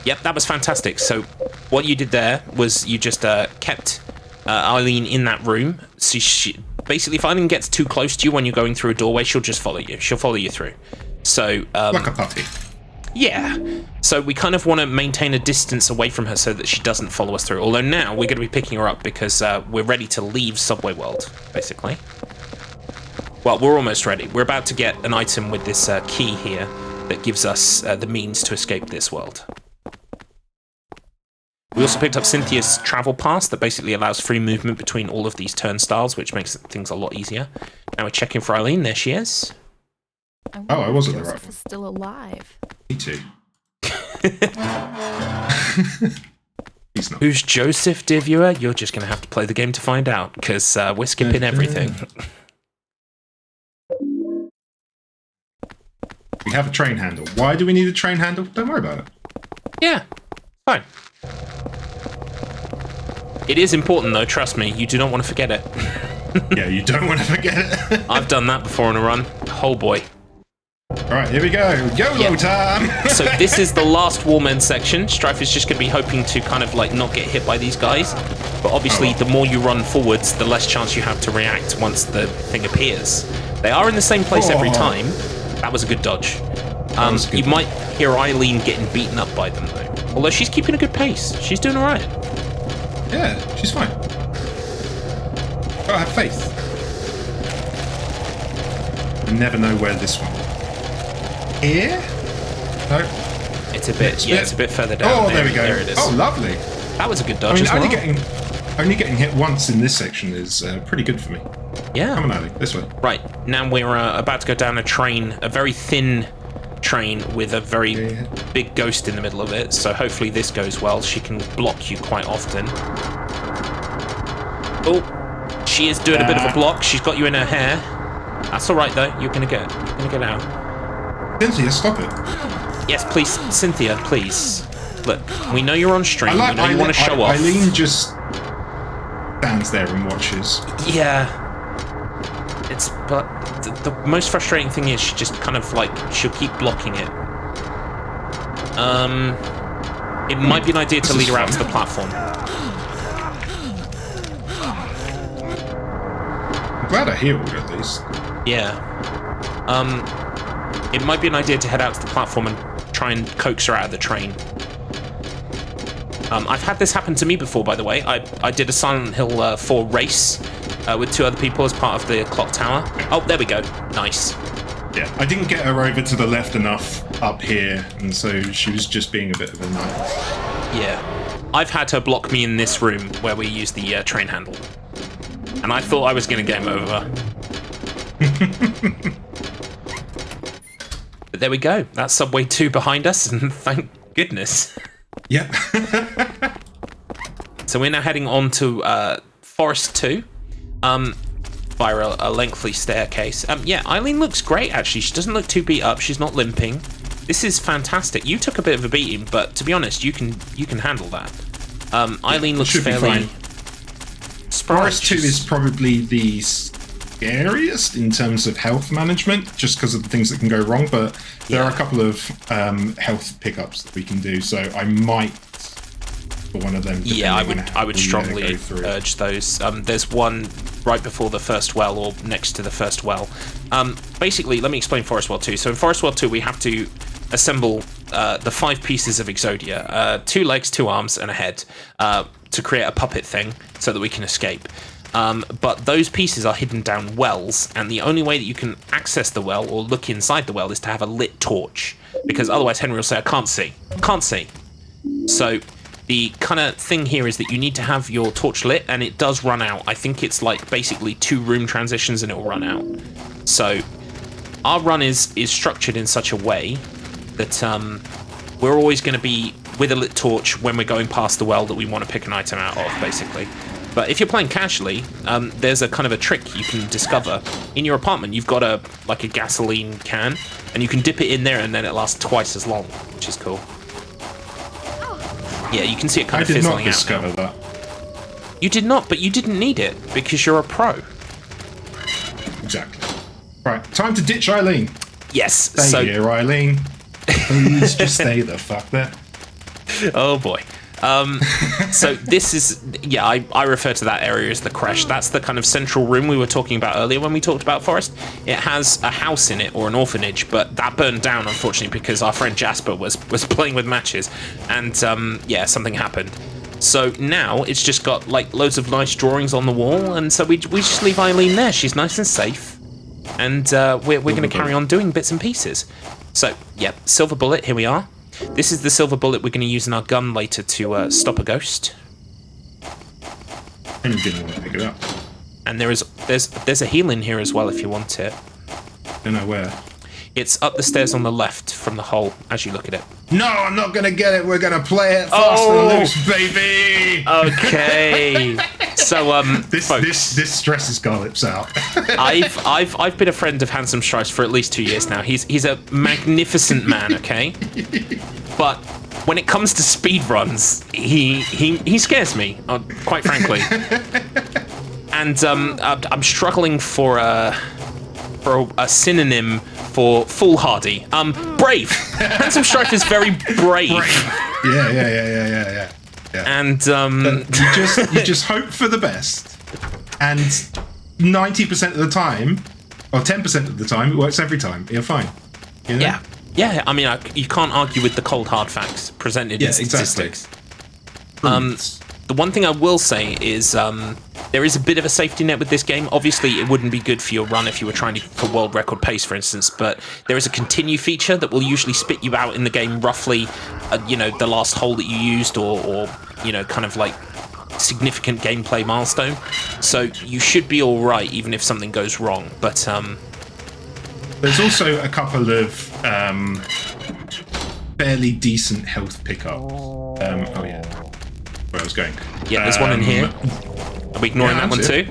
Yep, that was fantastic. So what you did there was you just kept Eileen in that room, basically, if Eileen gets too close to you when you're going through a doorway, she'll just follow you. She'll follow you through. So like a puppy. Yeah. So we kind of want to maintain a distance away from her so that she doesn't follow us through. Although now we're going to be picking her up because we're ready to leave Subway World, basically. Well, we're almost ready. We're about to get an item with this key here that gives us the means to escape this world. We also picked up Cynthia's travel pass that basically allows free movement between all of these turnstiles, which makes things a lot easier. Now we're checking for Eileen. There she is. I wasn't the right one. Is still alive. Me too. He's not. Who's Joseph, dear viewer? You're just going to have to play the game to find out, because we're skipping everything. We have a train handle. Why do we need a train handle? Don't worry about it. Yeah, fine. It is important, though, trust me. You do not want to forget it. Yeah, you don't want to forget it. I've done that before on a run. Oh, boy. All right, here we go. YOLO time! So this is the last Warmen section. Strife is just going to be hoping to kind of like not get hit by these guys. But obviously, the more you run forwards, the less chance you have to react once the thing appears. They are in the same place every time. That was a good dodge. You might hear Eileen getting beaten up by them, though. Although she's keeping a good pace. She's doing all right. Yeah, she's fine. Gotta have faith. You never know where this one. Here? No. It's a bit, yeah, it's a bit further down. Oh, there we go. There it is. Oh, lovely. That was a good dodge. I mean, as well. only getting hit once in this section is pretty good for me. Yeah. Come on, Ali, this way. Right, now we're about to go down a train, a very thin train with a very big ghost in the middle of it, so hopefully this goes well. She can block you quite often. Oh, she is doing a bit of a block. She's got you in her hair. That's all right, though. You're gonna get out. Cynthia, stop it. Yes, please, Cynthia, please. Look, we know you're on stream. We know you want to show off. Eileen just stands there and watches. Yeah. But the most frustrating thing is she just kind of like, she'll keep blocking it. It might be an idea to lead her out to the platform. I'm glad I healed at least. Yeah. It might be an idea to head out to the platform and try and coax her out of the train. I've had this happen to me before, by the way. I did a Silent Hill 4 race with 2 other people as part of the clock tower. Oh, there we go. Nice. Yeah, I didn't get her over to the left enough up here, and so she was just being a bit of a nut. Yeah. I've had her block me in this room where we use the train handle. And I thought I was going to game over. But there we go. That's Subway 2 behind us, and thank goodness. Yeah. So we're now heading on to Forest 2 via a lengthy staircase. Yeah, Eileen looks great, actually. She doesn't look too beat up. She's not limping. This is fantastic. You took a bit of a beating, but to be honest, you can handle that. Eileen looks fairly spry. Forest 2 is probably the scariest in terms of health management, just because of the things that can go wrong, but there are a couple of health pickups that we can do, so I might for one of them. Yeah, I would strongly urge those. There's one right before the first well, or next to the first well. Basically, let me explain Forest World 2. So in Forest World 2, we have to assemble the 5 pieces of Exodia, 2 legs, 2 arms, and a head, to create a puppet thing so that we can escape. But those pieces are hidden down wells, and the only way that you can access the well or look inside the well is to have a lit torch, because otherwise Henry will say, I can't see. Can't see. So the kind of thing here is that you need to have your torch lit, and it does run out. I think it's like basically 2 room transitions and it will run out. So our run is structured in such a way that we're always going to be with a lit torch when we're going past the well that we want to pick an item out of, basically. But if you're playing casually, there's a kind of a trick you can discover. In your apartment, you've got a gasoline can, and you can dip it in there, and then it lasts twice as long, which is cool. Yeah, you can see it kind of fizzling out. I did not discover that. You did not, but you didn't need it, because you're a pro. Exactly. Right, time to ditch Eileen. Yes. Stay here, Eileen. Please just stay the fuck there. Oh boy. So this is, yeah, I refer to that area as the creche. That's the kind of central room we were talking about earlier when we talked about Forest. It has a house in it, or an orphanage, but that burned down, unfortunately, because our friend Jasper was playing with matches, and yeah, something happened. So now it's just got like loads of nice drawings on the wall, and so we just leave Eileen there. She's nice and safe, and we're going to carry on doing bits and pieces. So yeah, silver bullet, here we are. This is the silver bullet we're going to use in our gun later to stop a ghost. And you didn't want to pick it up. And there's a heal in here as well if you want it. Don't know where. It's up the stairs on the left from the hole as you look at it. No, I'm not going to get it. We're going to play it fast and loose, baby. Okay. So this stresses Garlips out. I've been a friend of HandsomeStrife for at least 2 years now. He's a magnificent man, okay? But when it comes to speed runs, he scares me, quite frankly. And I'm struggling for a synonym for foolhardy. Brave. HandsomeStrife is very brave. Yeah. And you just hope for the best, and 90% of the time, or 10% of the time, it works every time. You're fine. You know? Yeah. I mean, you can't argue with the cold hard facts presented in statistics. Exactly. The one thing I will say is there is a bit of a safety net with this game. Obviously, it wouldn't be good for your run if you were trying to for world record pace, for instance, but there is a continue feature that will usually spit you out in the game roughly, the last hole that you used or kind of like significant gameplay milestone. So you should be all right, even if something goes wrong. But there's also a couple of fairly decent health pickups. Where I was going. Yeah, there's one in here. Are we ignoring that one too?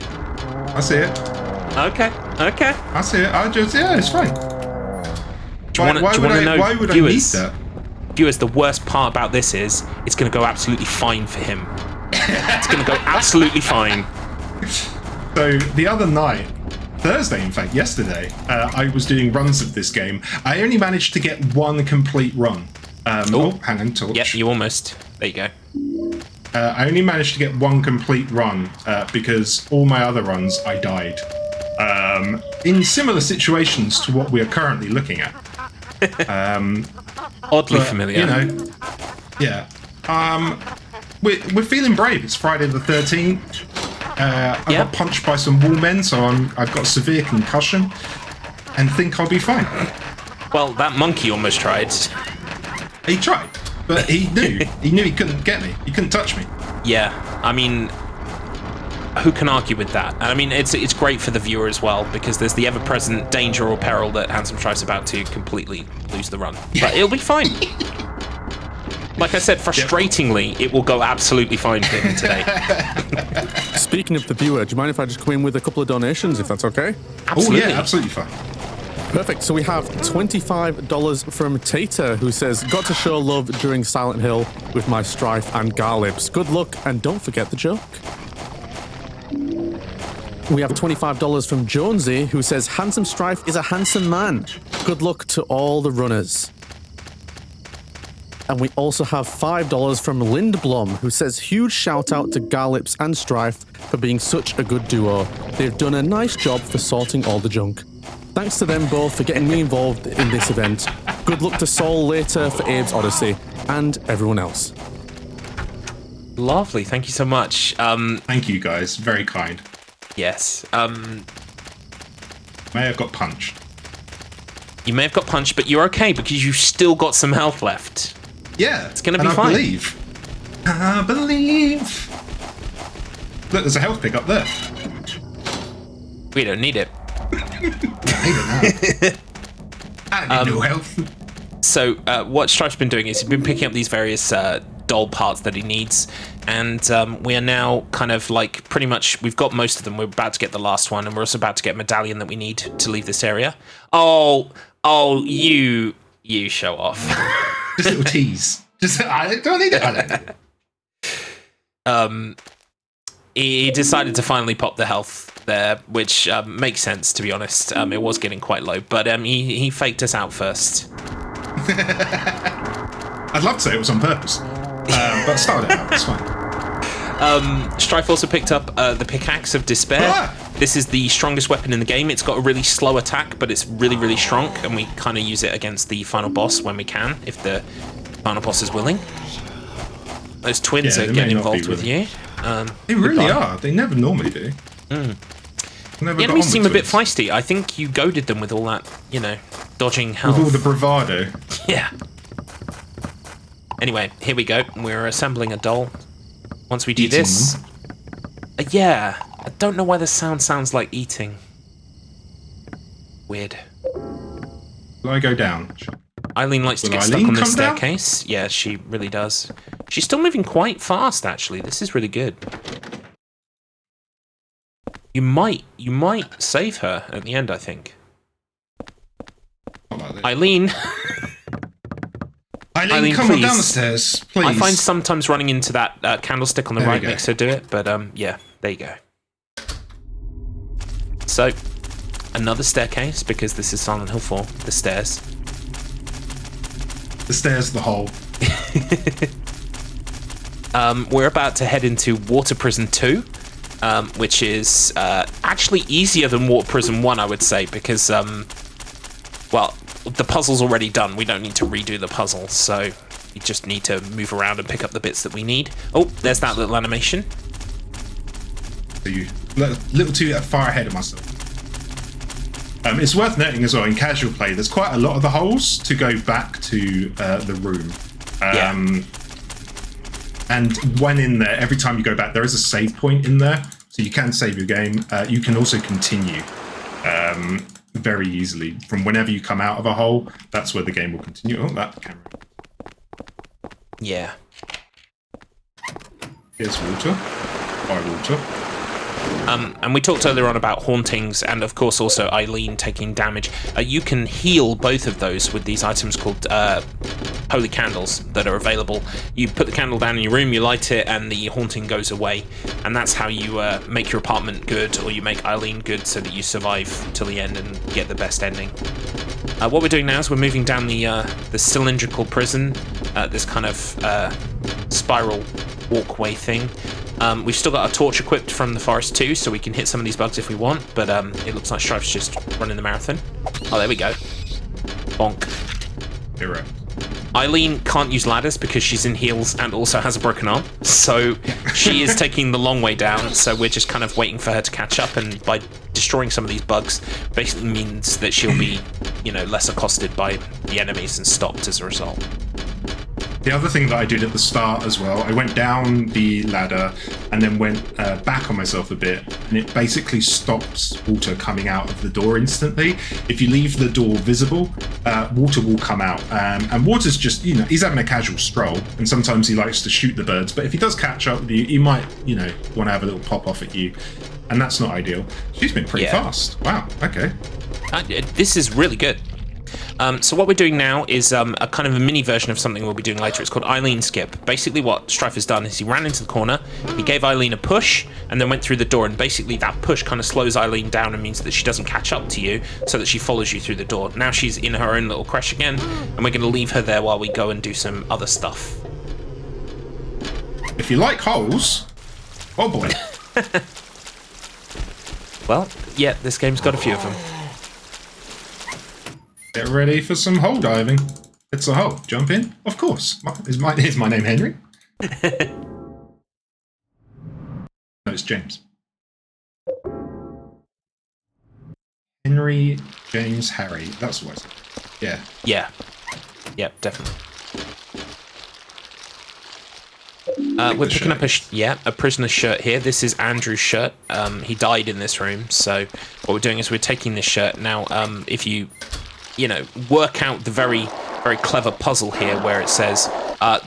I see it. Okay. I see it. It's fine. Why would I need that? Viewers, the worst part about this is it's going to go absolutely fine for him. It's going to go absolutely fine. So the other night, Thursday, in fact, yesterday, I was doing runs of this game. I only managed to get one complete run. Hang on, torch. Yep, you almost. There you go. I only managed to get one complete run because all my other runs I died. In similar situations to what we are currently looking at. Oddly familiar. Yeah. We're feeling brave. It's Friday the 13th. I got punched by some wallmen, so I've got severe concussion, and think I'll be fine. Well, that monkey almost tried. He tried. But he knew. He knew he couldn't get me. He couldn't touch me. Yeah, I mean, who can argue with that? And I mean, it's great for the viewer as well, because there's the ever-present danger or peril that HandsomeStrife's about to completely lose the run. But it'll be fine. Like I said, frustratingly, it will go absolutely fine for him today. Speaking of the viewer, do you mind if I just come in with a couple of donations, if that's okay? Absolutely. Oh, yeah, absolutely fine. Perfect. So we have $25 from Tater, who says, got to show love during Silent Hill with my Strife and Garlips. Good luck, and don't forget the joke. We have $25 from Jonesy, who says, HandsomeStrife is a handsome man. Good luck to all the runners. And we also have $5 from Lindblom, who says, huge shout out to Garlips and Strife for being such a good duo. They've done a nice job for sorting all the junk. Thanks to them both for getting me involved in this event. Good luck to Saul later for Abe's Odyssey, and everyone else. Lovely, thank you so much. Thank you, guys. Very kind. Yes. May have got punched. You may have got punched, but you're okay because you've still got some health left. Yeah. It's going to be fine. I believe. Look, there's a health pick up there. We don't need it. I need no health. So what Strife's been doing is he's been picking up these various doll parts that he needs, and we are now kind of like pretty much we've got most of them. We're about to get the last one, and we're also about to get a medallion that we need to leave this area. Oh, you show off. Just a little tease. I don't need it. I don't need it. He decided to finally pop the health there, which makes sense, to be honest. It was getting quite low, but he faked us out first. I'd love to say it was on purpose. But start it out. It's fine. Strife also picked up the Pickaxe of Despair. This is the strongest weapon in the game. It's got a really slow attack, but it's really, really strong, and we kind of use it against the final boss when we can, if the final boss is willing. Those twins are getting involved with you. They really are. They never normally do. The enemies seem a bit feisty. I think you goaded them with all that, you know, dodging health. With all the bravado. Yeah. Anyway, here we go. We're assembling a doll. Once we do this... yeah. I don't know why the sound sounds like eating. Weird. Will I go down? Eileen likes to get stuck on this staircase. Down? Yeah, she really does. She's still moving quite fast, actually. This is really good. You might save her at the end, I think. Not like this. Eileen. Eileen, come on down the stairs, please. I find sometimes running into that candlestick on the right makes her do it, but yeah, there you go. So, another staircase, because this is Silent Hill 4, the stairs. The stairs, the hole. We're about to head into Water Prison 2, which is actually easier than Water Prison 1, I would say, because, well, the puzzle's already done. We don't need to redo the puzzle, so we just need to move around and pick up the bits that we need. Oh, there's that little animation. So you a little too far ahead of myself. It's worth noting as well, in casual play, there's quite a lot of the holes to go back to the room. And when in there, every time you go back, there is a save point in there, so you can save your game. You can also continue very easily from whenever you come out of a hole. That's where the game will continue. Oh, that camera. Yeah. Here's water. By water. And we talked earlier on about hauntings and, of course, also Eileen taking damage. You can heal both of those with these items called holy candles that are available. You put the candle down in your room, you light it, and the haunting goes away. And that's how you make your apartment good, or you make Eileen good so that you survive till the end and get the best ending. What we're doing now is we're moving down the cylindrical prison, this kind of spiral walkway thing. We've still got our torch equipped from the forest too, so we can hit some of these bugs if we want, but it looks like Strife's just running the marathon. Oh, there we go. Bonk. Hero. Eileen can't use ladders because she's in heels and also has a broken arm, so she is taking the long way down, so we're just kind of waiting for her to catch up, and by destroying some of these bugs basically means that she'll be, you know, less accosted by the enemies and stopped as a result. The other thing that I did at the start as well, I went down the ladder and then went back on myself a bit, and it basically stops water coming out of the door instantly. If you leave the door visible, water will come out. And water's just, you know, he's having a casual stroll, and sometimes he likes to shoot the birds, but if he does catch up with you, he might, you know, want to have a little pop off at you, and that's not ideal. She's been pretty fast. Wow, okay. This is really good. So what we're doing now is a kind of a mini version of something we'll be doing later. It's called Eileen Skip. Basically what Strife has done is he ran into the corner, he gave Eileen a push, and then went through the door, and basically that push kind of slows Eileen down and means that she doesn't catch up to you, so that she follows you through the door. Now she's in her own little creche again, and we're going to leave her there while we go and do some other stuff. If you like holes, oh boy. Well, yeah, this game's got a few of them. Get ready for some hole diving. It's a hole. Jump in? Of course. Is my name Henry? No, it's James. Henry, James, Harry. That's what I said. Yeah. Yeah. Yeah, definitely. We're picking up a prisoner's shirt here. This is Andrew's shirt. He died in this room, so what we're doing is we're taking this shirt. Now, if you know, work out the very, very clever puzzle here where it says,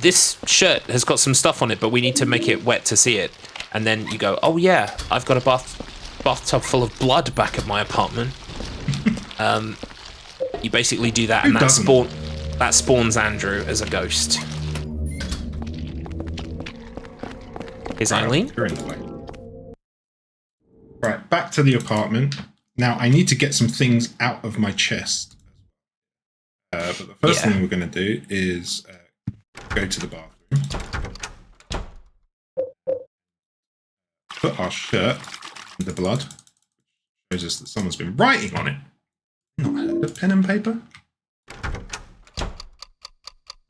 this shirt has got some stuff on it, but we need to make it wet to see it. And then you go, oh yeah, I've got a bathtub full of blood back at my apartment. You basically do that, and that spawns Andrew as a ghost. Is Eileen? You're in the way. Right, back to the apartment. Now I need to get some things out of my chest. But the first thing we're going to do is go to the bathroom. put our shirt in the blood. Shows us that someone's been writing on it. Not heard of pen and paper.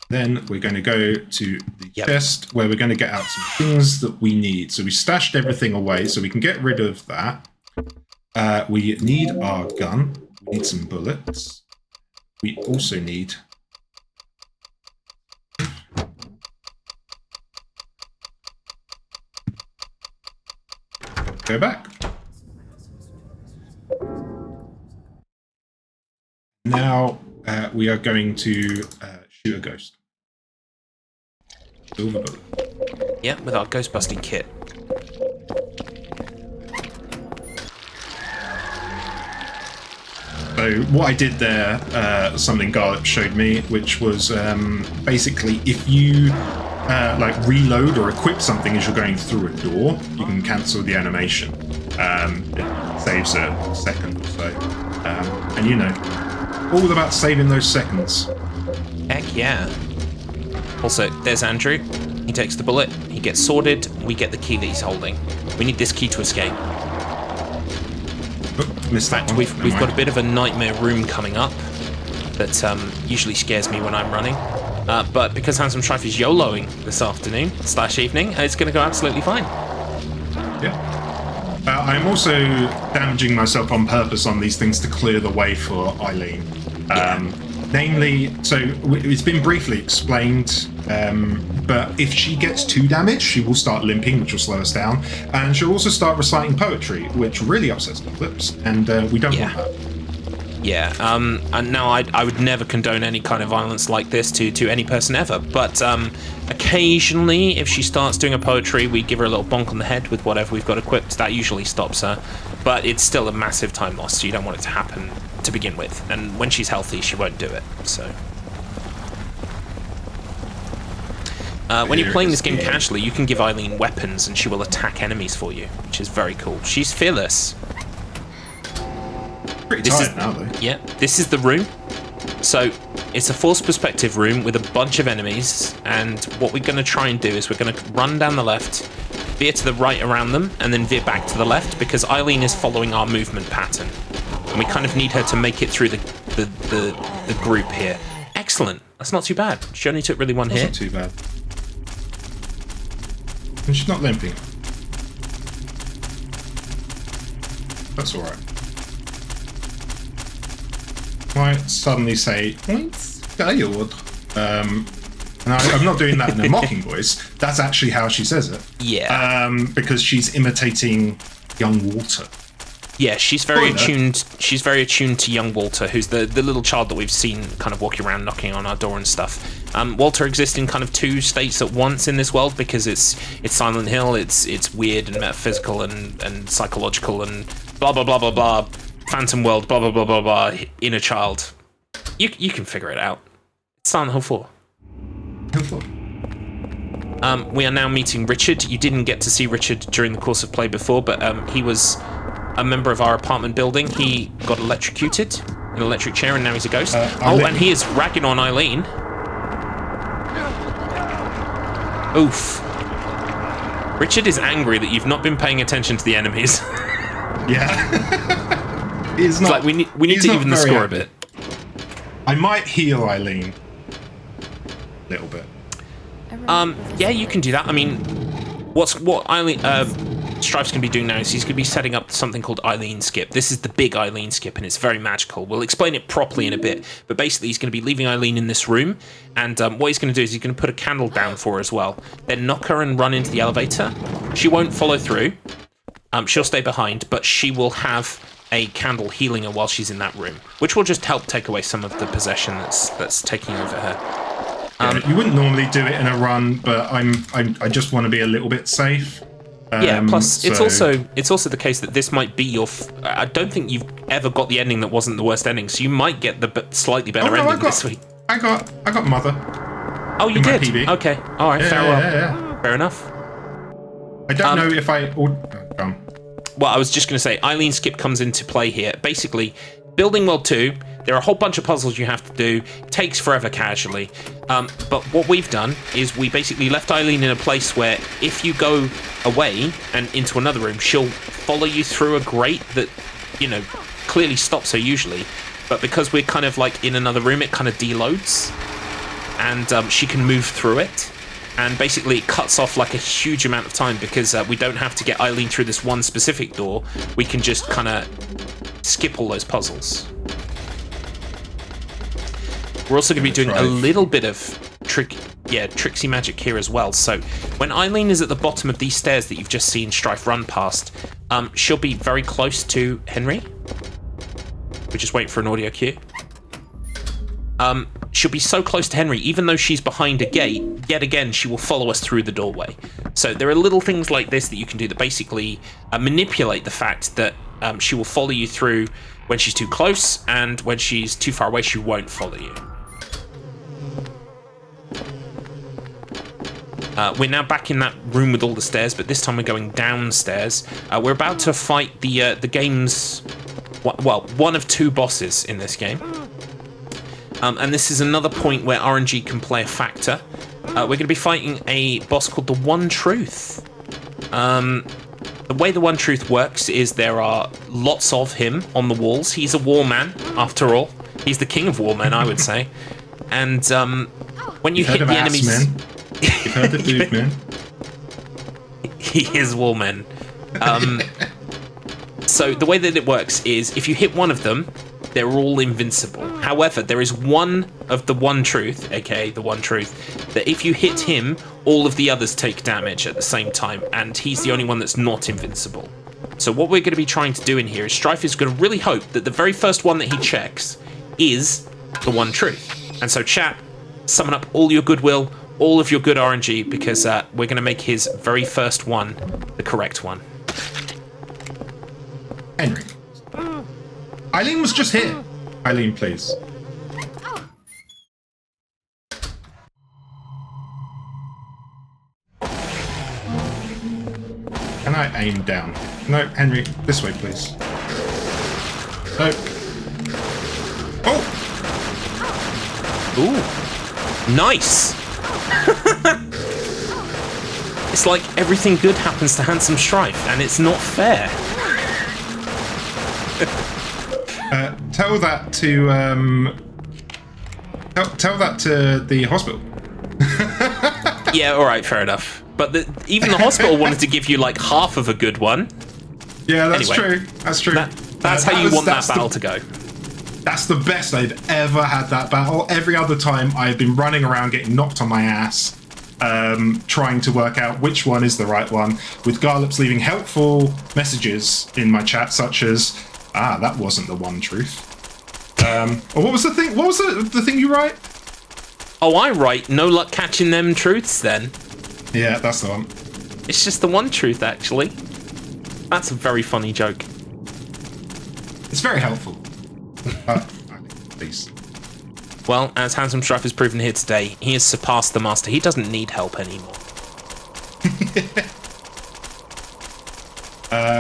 Then we're going to go to the chest where we're going to get out some things that we need. So we stashed everything away so we can get rid of that. We need our gun. We need some bullets. We also need... Go back. Now we are going to shoot a ghost. Silver bullet. Yeah, with our ghost busting kit. So what I did there, something Garlic showed me, which was basically if you like reload or equip something as you're going through a door, you can cancel the animation. It saves a second or so. And you know, all about saving those seconds. Heck yeah. Also, there's Andrew. He takes the bullet, he gets sorted, we get the key that he's holding. We need this key to escape. Oh, missed that one. We've got a bit of a nightmare room coming up that usually scares me when I'm running. But because HandsomeStrife is YOLOing this afternoon / evening, it's going to go absolutely fine. Yeah. I'm also damaging myself on purpose on these things to clear the way for Eileen. Namely, so it's been briefly explained, but if she gets too damaged, she will start limping, which will slow us down, and she'll also start reciting poetry, which really upsets the lips, and we don't want that. Yeah, and now I would never condone any kind of violence like this to any person ever, but occasionally, if she starts doing a poetry, we give her a little bonk on the head with whatever we've got equipped. That usually stops her, but it's still a massive time loss, so you don't want it to happen to begin with, and when she's healthy, she won't do it, so... when you're playing this game casually, you can give Eileen weapons and she will attack enemies for you, which is very cool. She's fearless. Pretty tired now, though. Yeah, this is the room. So it's a forced perspective room with a bunch of enemies, and what we're going to try and do is we're going to run down the left, veer to the right around them, and then veer back to the left, because Eileen is following our movement pattern. And we kind of need her to make it through the group here. Excellent. That's not too bad. She only took really one hit. Not too bad. And she's not limping. That's alright. Might suddenly say, points failed. And I'm not doing that in a mocking voice. That's actually how she says it. Yeah. Because she's imitating young Walter. Yeah, she's very attuned. She's very attuned to young Walter, who's the little child that we've seen kind of walking around, knocking on our door and stuff. Walter exists in kind of two states at once in this world, because it's Silent Hill, it's weird and metaphysical and psychological and blah blah blah blah blah, Phantom World, blah blah blah blah blah, inner child. You can figure it out. It's Silent Hill 4. We are now meeting Richard. You didn't get to see Richard during the course of play before, but he was a member of our apartment building. He got electrocuted in an electric chair, and now he's a ghost. And he is ragging on Eileen. Oof. Richard is angry that you've not been paying attention to the enemies. Yeah. It's not, like we need to even the score a bit. I might heal Eileen a little bit. Yeah, you can do that. I mean, what Eileen Strife's going to be doing now is he's going to be setting up something called Eileen Skip. This is the big Eileen Skip, and it's very magical. We'll explain it properly in a bit, but basically he's going to be leaving Eileen in this room, and what he's going to do is he's going to put a candle down for her as well. Then knock her and run into the elevator. She won't follow through. She'll stay behind, but she will have a candle healing her while she's in that room, which will just help take away some of the possession that's taking over her. You wouldn't normally do it in a run, but I just want to be a little bit safe. Yeah, plus it's also the case that this might be your... I don't think you've ever got the ending that wasn't the worst ending, so you might get the slightly better ending this week. I got Mother. Oh, you did? PB. Okay, all right, farewell. Yeah. Fair enough. I don't know if I... Well, I was just going to say, Eileen Skip comes into play here. Basically, Building World 2, There are a whole bunch of puzzles you have to do. It takes forever casually. But what we've done is we basically left Eileen in a place where if you go away and into another room, she'll follow you through a grate that, you know, clearly stops her usually. But because we're kind of like in another room, it kind of deloads. And she can move through it. And basically it cuts off like a huge amount of time because we don't have to get Eileen through this one specific door. We can just kind of skip all those puzzles. We're also going to be doing a little bit of tricksy magic here as well. So when Eileen is at the bottom of these stairs that you've just seen Strife run past, she'll be very close to Henry. We just wait for an audio cue. She'll be so close to Henry, even though she's behind a gate, yet again, she will follow us through the doorway. So there are little things like this that you can do that basically manipulate the fact that she will follow you through when she's too close, and when she's too far away, she won't follow you. We're now back in that room with all the stairs, but this time we're going downstairs. We're about to fight the game's, well, one of two bosses in this game. And this is another point where RNG can play a factor. We're going to be fighting a boss called the One Truth. The way the One Truth works is there are lots of him on the walls. He's a war man, after all. He's the king of war men, I would say. And when you hit the enemies... You've heard the dude, man. He is war man. So the way that it works is if you hit one of them, they're all invincible. However, there is one of the One Truth, aka the One Truth, that if you hit him, all of the others take damage at the same time, and he's the only one that's not invincible. So what we're going to be trying to do in here is Strife is going to really hope that the very first one that he checks is the One Truth. And so chat, summon up all your goodwill, all of your good RNG, because we're going to make his very first one the correct one. Henry. Eileen was just here. Eileen, please. Can I aim down? No, Henry, this way, please. No. Oh! Ooh. Nice! It's like everything good happens to HandsomeStrife, and it's not fair. Tell that to tell that to the hospital. Yeah, all right, fair enough. But even the hospital wanted to give you like half of a good one. Yeah, that's anyway, true. That's true. That's how you want that battle to go. That's the best I've ever had that battle. Every other time I've been running around getting knocked on my ass, trying to work out which one is the right one, with Garlops leaving helpful messages in my chat, such as, that wasn't the One Truth. Or what was the thing? What was the thing you write? Oh, I write, no luck catching them truths then. Yeah, that's the one. It's just the One Truth, actually. That's a very funny joke. It's very helpful. Please. Well, as HandsomeStrife has proven here today, he has surpassed the master. He doesn't need help anymore.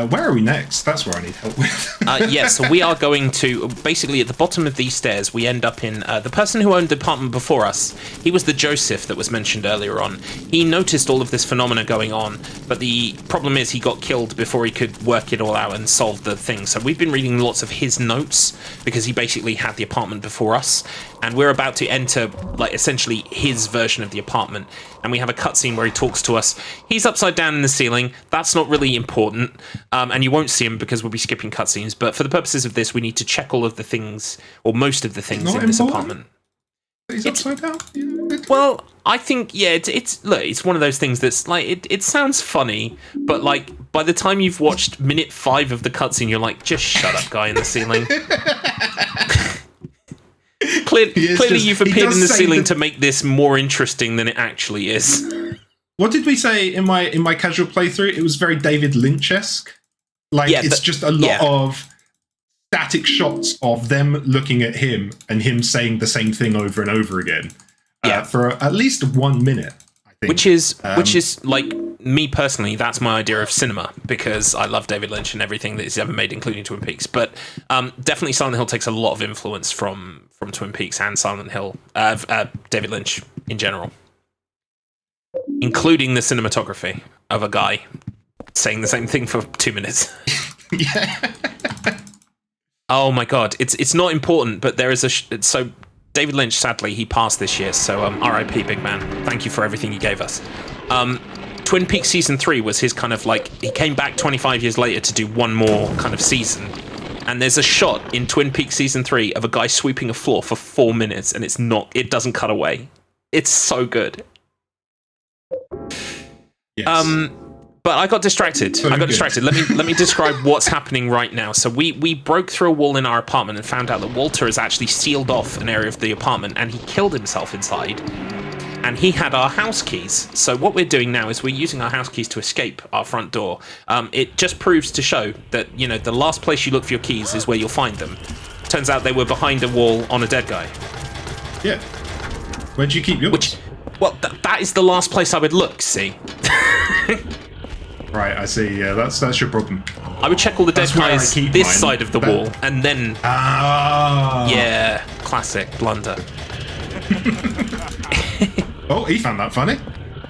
Where are we next? That's where I need help with. Yeah, so we are going to, basically at the bottom of these stairs, we end up in, the person who owned the apartment before us, he was the Joseph that was mentioned earlier on. He noticed all of this phenomena going on, but the problem is he got killed before he could work it all out and solve the thing. So we've been reading lots of his notes, because he basically had the apartment before us, and we're about to enter, like, essentially his version of the apartment. And we have a cutscene where he talks to us. He's upside down in the ceiling. That's not really important. And you won't see him because we'll be skipping cutscenes. But for the purposes of this, we need to check all of the things, or most of the things in this apartment. He's upside down? Well, I think, yeah, look, it's one of those things that's like, it sounds funny, but like, by the time you've watched minute 5 of the cutscene, you're like, just shut up, guy in the ceiling. Clearly you've appeared in the ceiling to make this more interesting than it actually is. What did we say in my casual playthrough? It was very David Lynch-esque. Like, yeah, it's just a lot of static shots of them looking at him and him saying the same thing over and over again. For at least 1 minute, I think. Which is like me personally, that's my idea of cinema, because I love David Lynch and everything that he's ever made, including Twin Peaks. But definitely Silent Hill takes a lot of influence from Twin Peaks and Silent Hill, David Lynch in general, including the cinematography of a guy saying the same thing for 2 minutes. Yeah. Oh my god, it's not important, but there is so David Lynch, sadly, he passed this year, so R.I.P. big man. Thank you for everything you gave us. Twin Peaks season 3 was his kind of like, he came back 25 years later to do one more kind of season, and there's a shot in Twin Peaks season 3 of a guy sweeping a floor for 4 minutes, and it doesn't cut away. It's so good. Yes. But I got distracted. Let me describe what's happening right now. So we broke through a wall in our apartment and found out that Walter has actually sealed off an area of the apartment, and he killed himself inside. And he had our house keys. So what we're doing now is we're using our house keys to escape our front door. It just proves to show that, you know, the last place you look for your keys is where you'll find them. Turns out they were behind a wall on a dead guy. Yeah. Where'd you keep yours? Well, that is the last place I would look, see? Right, I see. Yeah, that's your problem. I would check all the dead guys this side of the wall, and then... Yeah, classic blunder. Oh, he found that funny.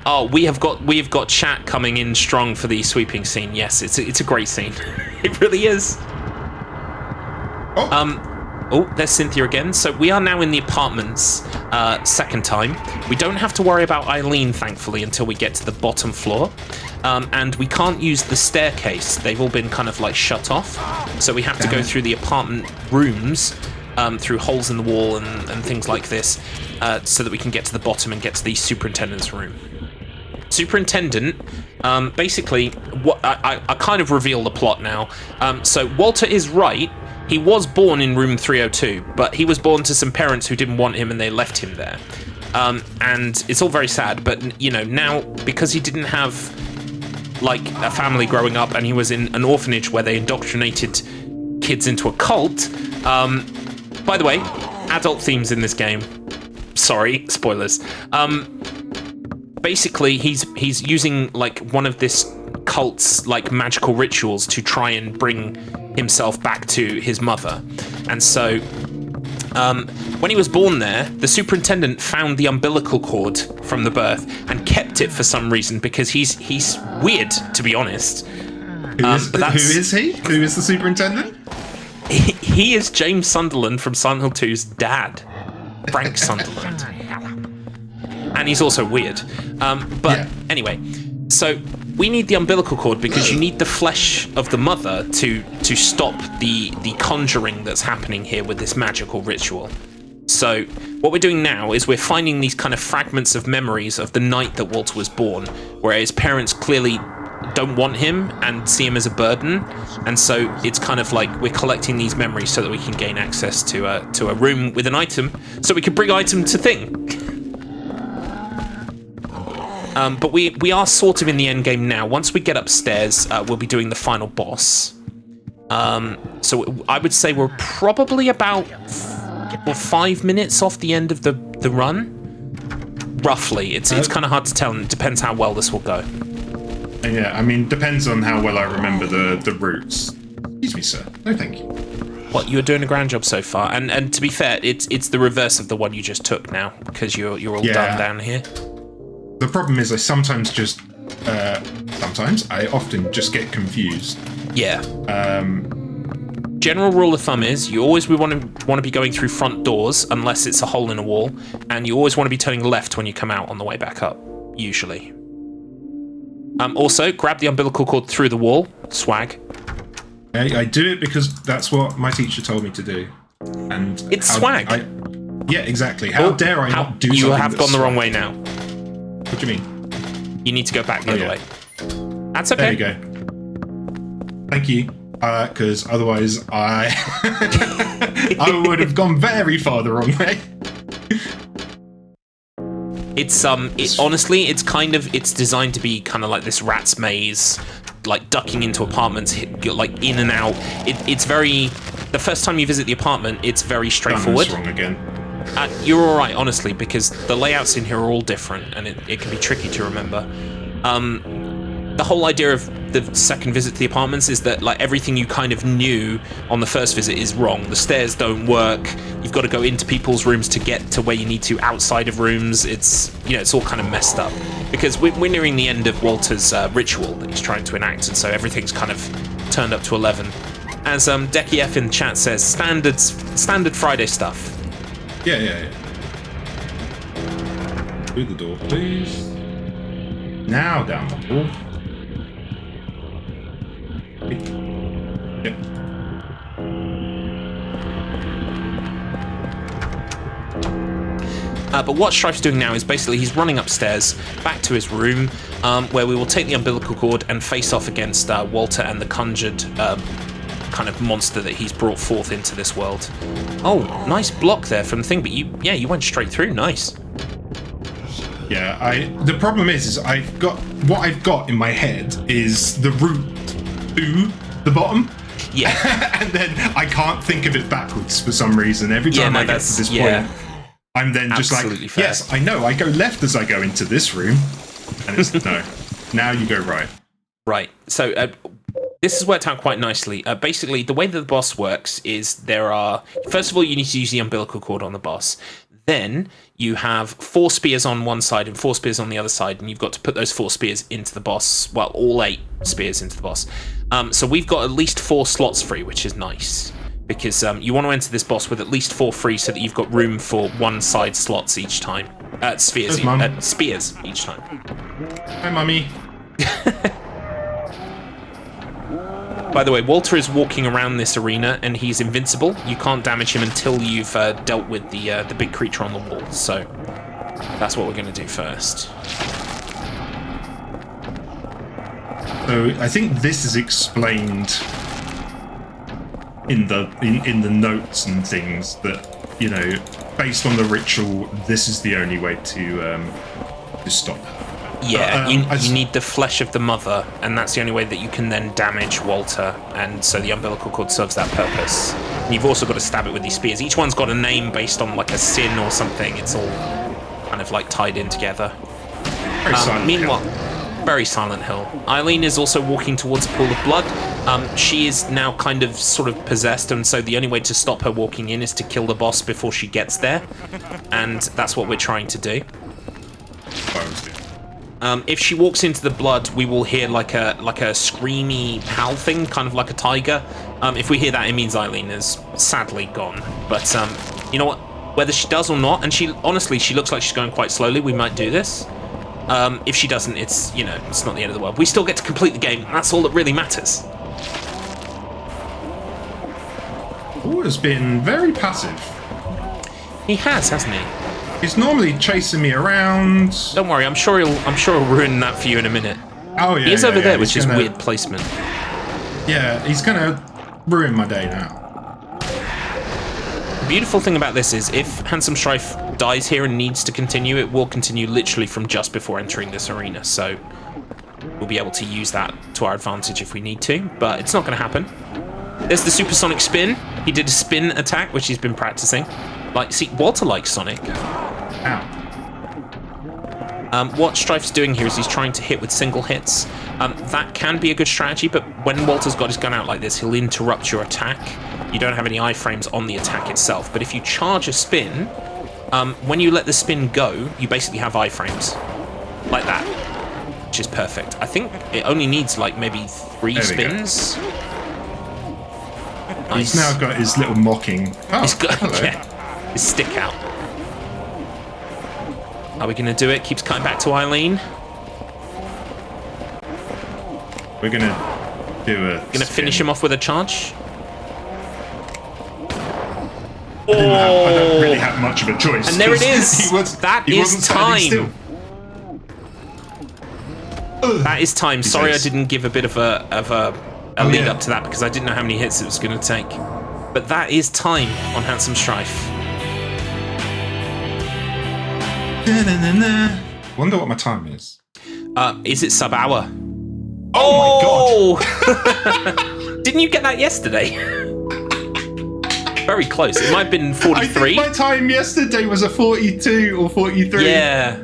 Oh, we have got chat coming in strong for the sweeping scene. Yes, it's a great scene. It really is. Oh, there's Cynthia again. So we are now in the apartments, second time. We don't have to worry about Eileen, thankfully, until we get to the bottom floor. And we can't use the staircase. They've all been kind of like shut off. So we have to go through the apartment rooms, through holes in the wall and things like this, so that we can get to the bottom and get to the superintendent's room. Superintendent, basically, what I kind of reveal the plot now. So Walter is right. He was born in room 302, but he was born to some parents who didn't want him and they left him there. And it's all very sad, but, you know, now, because he didn't have, like, a family growing up and he was in an orphanage where they indoctrinated kids into a cult. By the way, adult themes in this game. Sorry, spoilers. Basically, he's using, like, one of this cult's, like, magical rituals to try and bring himself back to his mother. And so when he was born there, the superintendent found the umbilical cord from the birth and kept it for some reason, because he's weird, to be honest. Who is he? Who is the superintendent? He is James Sunderland from Silent Hill 2's dad, Frank Sunderland. And he's also weird. Anyway, so we need the umbilical cord because you need the flesh of the mother to stop the conjuring that's happening here with this magical ritual. So what we're doing now is we're finding these kind of fragments of memories of the night that Walter was born, where his parents clearly don't want him and see him as a burden, and so it's kind of like we're collecting these memories so that we can gain access to a room with an item, so we can bring item to thing. But we are sort of in the end game now. Once we get upstairs, we'll be doing the final boss. So I would say we're probably about 5 minutes off the end of the run. Roughly. It's kind of hard to tell, and it depends how well this will go. Yeah, I mean, depends on how well I remember the routes. Excuse me, sir. No, thank you. What, you're doing a grand job so far, and to be fair, it's the reverse of the one you just took now, because you're all done down here. The problem is I sometimes I often just get confused. Yeah. General rule of thumb is you always want to be going through front doors unless it's a hole in a wall, and you always want to be turning left when you come out on the way back up, usually. Also, grab the umbilical cord through the wall. Swag. I do it because that's what my teacher told me to do. And it's swag. Yeah, exactly. How dare I not do something? You have gone the wrong way now. What do you mean? You need to go back the other way. That's okay. There you go. Thank you. Because otherwise I would have gone very far the wrong way. It's honestly, it's designed to be kind of like this rat's maze, like ducking into apartments, like in and out. It's very. The first time you visit the apartment, it's very straightforward. Wrong again. You're all right, honestly, because the layouts in here are all different, and it can be tricky to remember. The whole idea of the second visit to the apartments is that like everything you kind of knew on the first visit is wrong. The stairs don't work. You've got to go into people's rooms to get to where you need to outside of rooms. It's, you know, it's all kind of messed up because we're nearing the end of Walter's ritual that he's trying to enact, and so everything's kind of turned up to 11. As Decky F in chat says, standard Friday stuff. Yeah. Through the door, please. Now down the hall. Yep. But what Strife's doing now is basically he's running upstairs back to his room, where we will take the umbilical cord and face off against Walter and the conjured kind of monster that he's brought forth into this world. Oh, nice block there from the thing, but you went straight through. Nice. Yeah, the problem is I've got in my head is the route to the bottom. Yeah. And then I can't think of it backwards for some reason. Every time I get to this point, I'm then just like, fair. yes, I know, I go left as I go into this room. And it's, no, now you go right. Right. So this has worked out quite nicely. Basically, the way that the boss works is first of all, you need to use the umbilical cord on the boss. Then you have 4 spears on one side and 4 spears on the other side, and you've got to put those 4 spears into the boss. Well, all 8 spears into the boss. So we've got at least 4 slots free, which is nice, because you want to enter this boss with at least 4 free so that you've got room for one side slots each time. Spears each time. Hi, Mummy. By the way, Walter is walking around this arena and he's invincible. You can't damage him until you've dealt with the big creature on the wall. So that's what we're going to do first. So I think this is explained in the notes and things that, you know, based on the ritual, this is the only way to stop her. Yeah, you need the flesh of the mother, and that's the only way that you can then damage Walter, and so the umbilical cord serves that purpose. And you've also got to stab it with these spears. Each one's got a name based on like a sin or something. It's all kind of like tied in together. Meanwhile, very Silent Hill. Eileen is also walking towards a pool of blood. She is now kind of sort of possessed, and so the only way to stop her walking in is to kill the boss before she gets there, and that's what we're trying to do. If she walks into the blood, we will hear like a screamy howl thing, kind of like a tiger. If we hear that, it means Eileen is sadly gone. But you know what? Whether she does or not, and she looks like she's going quite slowly. We might do this. If she doesn't, it's not the end of the world. We still get to complete the game. That's all that really matters. Paul has been very passive. He has, hasn't he? He's normally chasing me around. Don't worry, I'm sure he'll ruin that for you in a minute. Oh yeah, he's over there, which is weird placement. Yeah, he's gonna ruin my day now. The beautiful thing about this is if HandsomeStrife dies here and needs to continue, it will continue literally from just before entering this arena. So we'll be able to use that to our advantage if we need to, but it's not going to happen. There's the supersonic spin. He did a spin attack, which he's been practicing. Like, see, Walter likes Sonic. Ow. What Strife's doing here is he's trying to hit with single hits. That can be a good strategy, but when Walter's got his gun out like this, he'll interrupt your attack. You don't have any iframes on the attack itself, but if you charge a spin, when you let the spin go, you basically have iframes. Like that. Which is perfect. I think it only needs, like, maybe 3 spins. Nice. He's now got his little mocking. Oh, he's got, hello. Yeah, his stick out. Are we going to do it? Keeps cutting back to Eileen. We're going to do a Going to finish him off with a charge. I don't really have much of a choice. And there it is. That is time. That is time. Sorry, I didn't give a bit of a lead up to that because I didn't know how many hits it was going to take. But that is time on HandsomeStrife. Wonder what my time is. Is it sub-hour? Oh my god! Didn't you get that yesterday? very close. It might have been 43. I think my time yesterday was a 42 or 43. Yeah.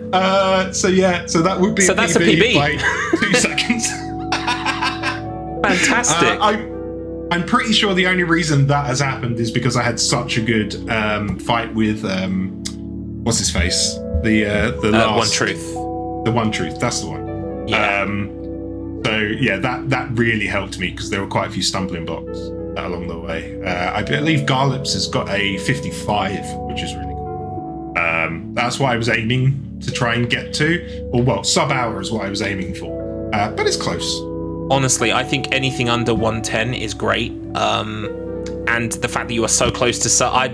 So that would be So that's a PB. by 2 seconds. Fantastic. I'm pretty sure the only reason that has happened is because I had such a good fight with what's his face? The last One Truth. The One Truth. That's the one. Yeah. That really helped me because there were quite a few stumbling blocks along the way. I believe Garlips has got a 55, which is really cool. That's what I was aiming to try and get to. Or sub-hour is what I was aiming for. But it's close. Honestly, I think anything under 110 is great. And the fact that you are so close to I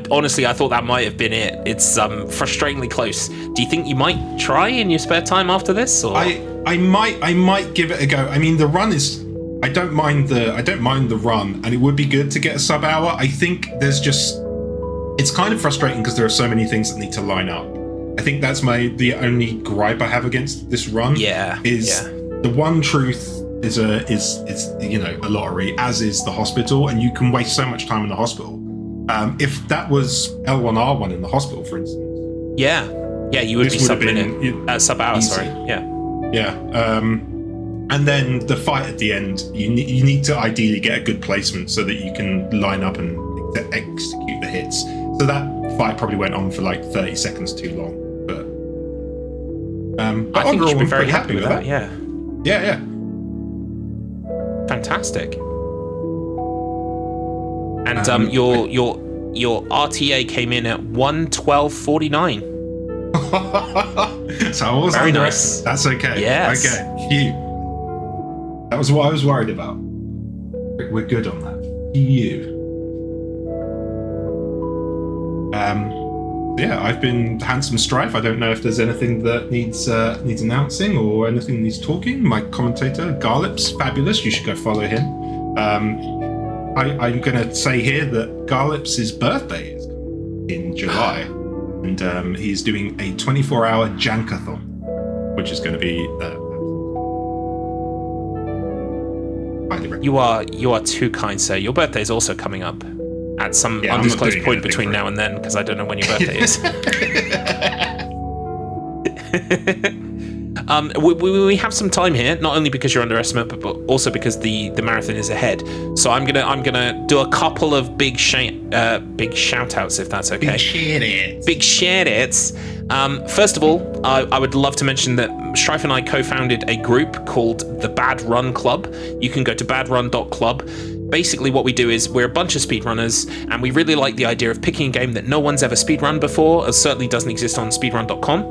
thought that might have been it. It's frustratingly close. Do you think you might try in your spare time after this? Or? I might give it a go. I mean, the run is. I don't mind the run, and it would be good to get a sub hour. I think it's kind of frustrating because there are so many things that need to line up. I think that's the only gripe I have against this run. The One Truth is a lottery, as is the hospital, and you can waste so much time in the hospital. If that was L1R1 in the hospital, for instance, you would be sub hour. Sorry, yeah. And then the fight at the end, you need to ideally get a good placement so that you can line up and execute the hits. So that fight probably went on for like 30 seconds too long, but I think you should be very happy with that. Yeah. Fantastic. And your RTA came in at 112.49. So I was very nice. That's okay. Yes. Okay. Phew. That was what I was worried about. We're good on that. Phew. I've been HandsomeStrife. I don't know if there's anything that needs announcing or anything needs talking. My commentator, Garlips, fabulous. You should go follow him. I'm going to say here that Garlips' birthday is in July, and he's doing a 24-hour jankathon, which is going to be. You are too kind, sir. Your birthday is also coming up at some undisclosed point between now and then, because I don't know when your birthday is. We have some time here, not only because you're under estimate, but also because the marathon is ahead. So I'm gonna do a couple of big shout outs, if that's okay. Big shout outs. First of all, I would love to mention that Strife and I co-founded a group called the Bad Run Club. You can go to badrun.club. Basically what we do is we're a bunch of speedrunners, and we really like the idea of picking a game that no one's ever speedrun before, as certainly doesn't exist on speedrun.com.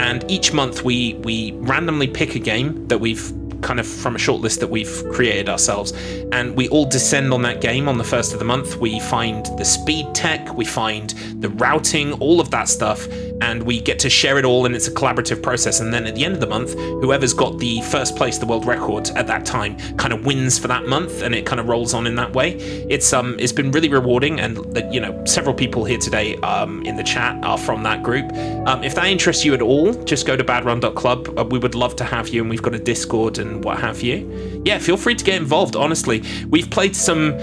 And each month we randomly pick a game that we've kind of from a short list that we've created ourselves, and we all descend on that game on the first of the month. We find the speed tech, we find the routing, all of that stuff, and we get to share it all, and it's a collaborative process. And then at the end of the month, whoever's got the first place, the world record at that time, kind of wins for that month, and it kind of rolls on in that way. It's been really rewarding, and several people here today in the chat are from that group. If that interests you at all, just go to badrun.club. We would love to have you, and we've got a Discord and what have you. Yeah, feel free to get involved. Honestly, we've played some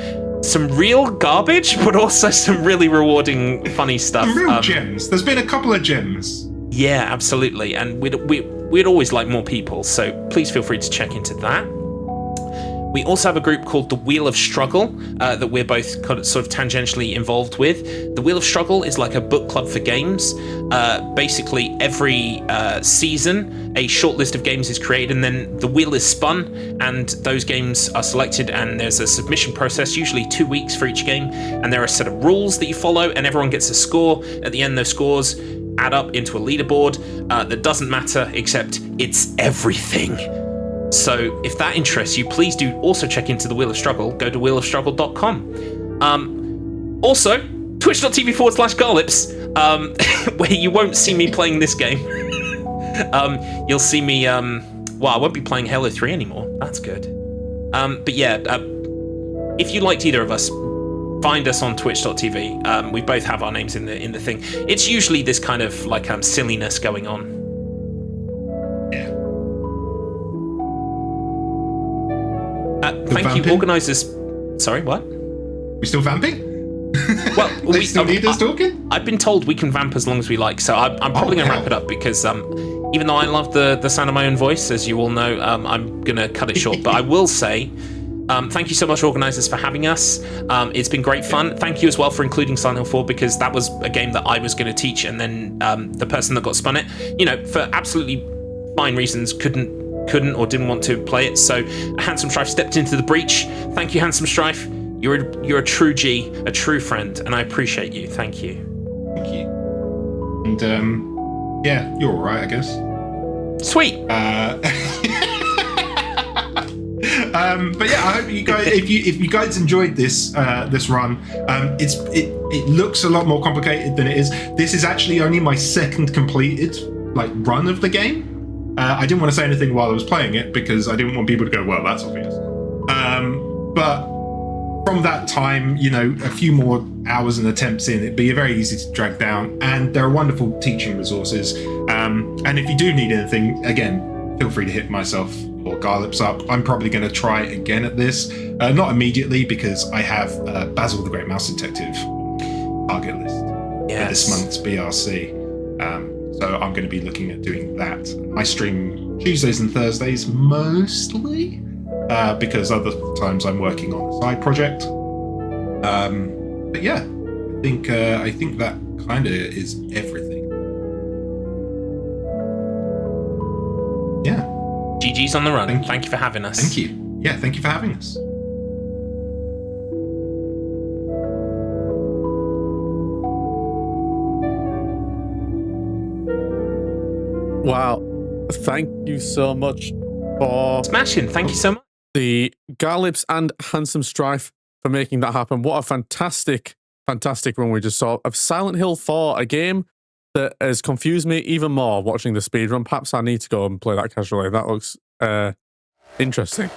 real garbage, but also some really rewarding, funny stuff. Some real gems. There's been a couple of gems. Yeah, absolutely. And we'd always like more people, so please feel free to check into that. We also have a group called The Wheel of Struggle that we're both sort of tangentially involved with. The Wheel of Struggle is like a book club for games. Basically, every season, a short list of games is created, and then the wheel is spun, and those games are selected, and there's a submission process, usually 2 weeks for each game, and there are a set of rules that you follow, and everyone gets a score. At the end, those scores add up into a leaderboard that doesn't matter, except it's everything. So if that interests you, please do also check into the Wheel of Struggle. Go to wheelofstruggle.com. Also, twitch.tv/Garlips, where you won't see me playing this game. You'll see me, I won't be playing Halo 3 anymore. That's good. But yeah, if you liked either of us, find us on twitch.tv. We both have our names in the thing. It's usually this kind of like silliness going on. Yeah. Thank you, organisers. Sorry, what? We still vamping? Well, They still need us talking? I've been told we can vamp as long as we like, so I'm probably going to wrap it up because even though I love the sound of my own voice, as you all know, I'm going to cut it short. But I will say, thank you so much, organisers, for having us. It's been great fun. Thank you as well for including Silent Hill 4 because that was a game that I was going to teach, and then the person that got spun it, for absolutely fine reasons, couldn't or didn't want to play it. So HandsomeStrife stepped into the breach. Thank you, HandsomeStrife. You're a true G, a true friend, and I appreciate you. Thank you. Thank you. And yeah, you're all right, I guess. Sweet. But yeah, I hope you guys, if you guys enjoyed this run, it looks a lot more complicated than it is. This is actually only my second completed run of the game. I didn't want to say anything while I was playing it because I didn't want people to go, well, that's obvious. But from that time, a few more hours and attempts in, it'd be very easy to drag down. And there are wonderful teaching resources. And if you do need anything, again, feel free to hit myself or Garlips up. I'm probably going to try again at this. Not immediately because I have Basil the Great Mouse Detective target list for this month's BRC. So I'm going to be looking at doing that. I stream Tuesdays and Thursdays mostly because other times I'm working on a side project. But yeah, I think that kind of is everything. Yeah. GG's on the run. Thank you for having us. Thank you. Yeah, thank you for having us. Wow. Thank you so much for smashing. Thank you so much. The Garlips and HandsomeStrife for making that happen. What a fantastic run we just saw of Silent Hill 4, a game that has confused me even more watching the speedrun. Perhaps I need to go and play that casually. That looks interesting.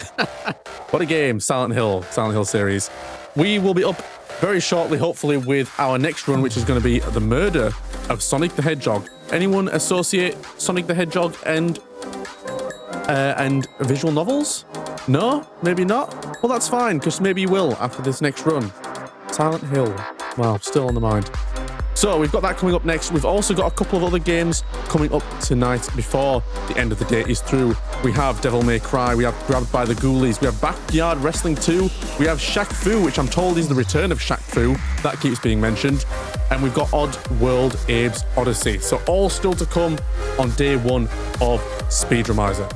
What a game, Silent Hill series. We will be up very shortly, hopefully, with our next run, which is going to be the murder of Sonic the Hedgehog. Anyone associate Sonic the Hedgehog and visual novels? No? Maybe not? Well, that's fine, because maybe you will after this next run. Silent Hill. Wow, still on the mind. So we've got that coming up next. We've also got a couple of other games coming up tonight before the end of the day is through. We have Devil May Cry, we have Grabbed by the Ghoulies, we have Backyard Wrestling 2, we have Shaq Fu, which I'm told is the return of Shaq Fu. That keeps being mentioned. And we've got Odd World Abe's Odyssey. So all still to come on day one of Speedromizer.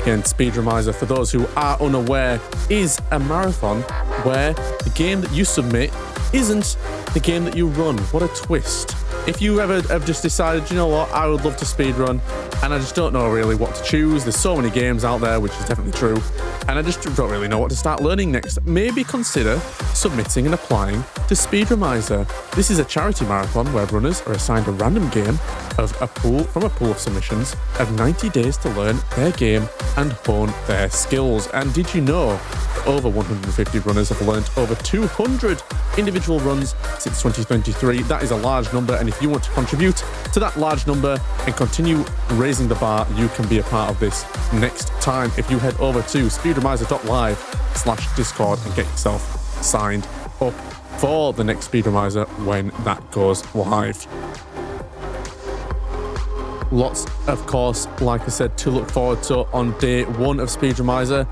Again, Speedromizer, for those who are unaware, is a marathon where the game that you submit isn't the game that you run. What a twist. If you ever have just decided, you know what, I would love to speedrun, and I just don't know really what to choose. There's so many games out there, which is definitely true, and I just don't really know what to start learning next. Maybe consider submitting and applying to Speedromizer. This is a charity marathon where runners are assigned a random game from a pool of submissions of 90 days to learn their game and hone their skills. And did you know over 150 runners have learned over 200 individual runs since 2023? That is a large number, and if you want to contribute to that large number and continue raising the bar, you can be a part of this next time if you head over to speedromizer.live/Discord and get yourself signed up for the next Speedromizer when that goes live. Lots, of course, like I said, to look forward to on day one of Speedromizer.